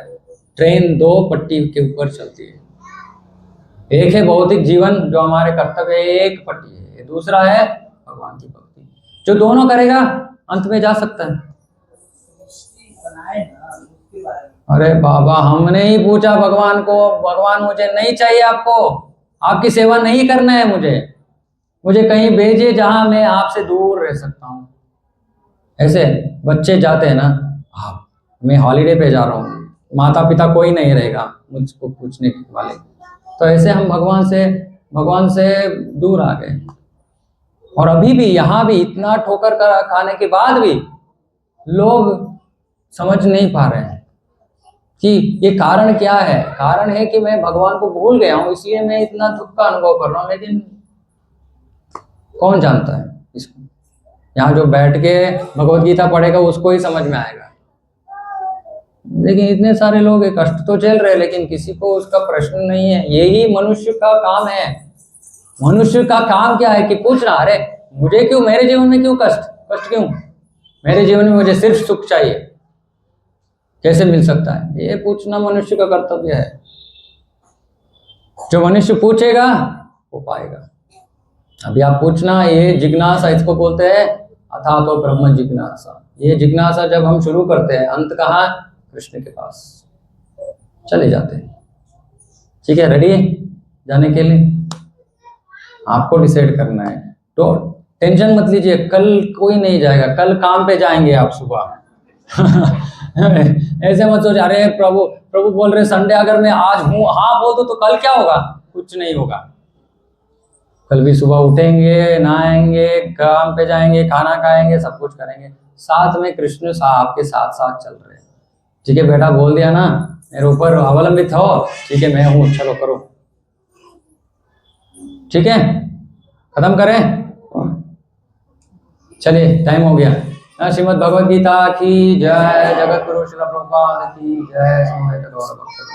ट्रेन दो पट्टी के ऊपर चलती है। एक है भौतिक जीवन जो हमारे कर्तव्य है, एक पट्टी है, दूसरा है भगवान की भक्ति। जो दोनों करेगा अंत में जा सकता है। बनाए ना उसके बारे में। अरे बाबा, हमने ही पूछा भगवान को, भगवान मुझे नहीं चाहिए, आपको आपकी सेवा नहीं करना है, मुझे कहीं भेजिए जहां मैं आपसे दूर रह सकता हूँ। ऐसे बच्चे जाते हैं ना, आप मैं हॉलीडे पे जा रहा हूँ, माता पिता कोई नहीं रहेगा मुझको पूछने वाले, तो ऐसे हम भगवान से दूर आ गए। और अभी भी यहाँ भी इतना ठोकर खाने के बाद भी लोग समझ नहीं पा रहे हैं कि ये कारण क्या है। कारण है कि मैं भगवान को भूल गया हूँ, इसलिए मैं इतना दुख का अनुभव कर रहा हूँ। लेकिन कौन जानता है इसको? यहाँ जो बैठ के भगवत गीता पढ़ेगा उसको ही समझ में आएगा। लेकिन इतने सारे लोग कष्ट तो झेल रहे हैं, लेकिन किसी को उसका प्रश्न नहीं है। यही मनुष्य का काम है। मनुष्य का काम क्या है कि पूछना, अरे मुझे क्यों, मेरे जीवन में क्यों कष्ट क्यों? मेरे जीवन में मुझे सिर्फ सुख चाहिए, कैसे मिल सकता है? ये पूछना मनुष्य का कर्तव्य है। जो मनुष्य पूछेगा वो पाएगा। अभी आप पूछना, ये जिज्ञासा इसको बोलते हैं, अथा तो ब्रह्म जिज्ञासा। ये जिज्ञासा जब हम शुरू करते हैं, अंत कहाँ? कृष्ण के पास चले जाते हैं। ठीक है, रेडी जाने के लिए? आपको डिसाइड करना है, तो टेंशन मत लीजिए, कल कोई नहीं जाएगा, कल काम पे जाएंगे आप सुबह। ऐसे मत सोच, अरे प्रभु बोल रहे संडे अगर मैं आज हूँ, हाँ बोल दो तो कल क्या होगा? कुछ नहीं होगा। कल भी सुबह उठेंगे, नहाएंगे, काम पे जाएंगे, खाना खाएंगे, सब कुछ करेंगे। साथ में कृष्ण आपके साथ साथ चल रहे हैं। ठीक है बेटा, बोल दिया ना, मेरे ऊपर अवलंबित हो, ठीक है मैं हूँ, चलो करो। ठीक है, खत्म करें? चलिए टाइम हो गया। श्रीमद् भगवद गीता की जय, जगत गुरु श्रील प्रभुपाद की जय, समवेत गौर भक्त।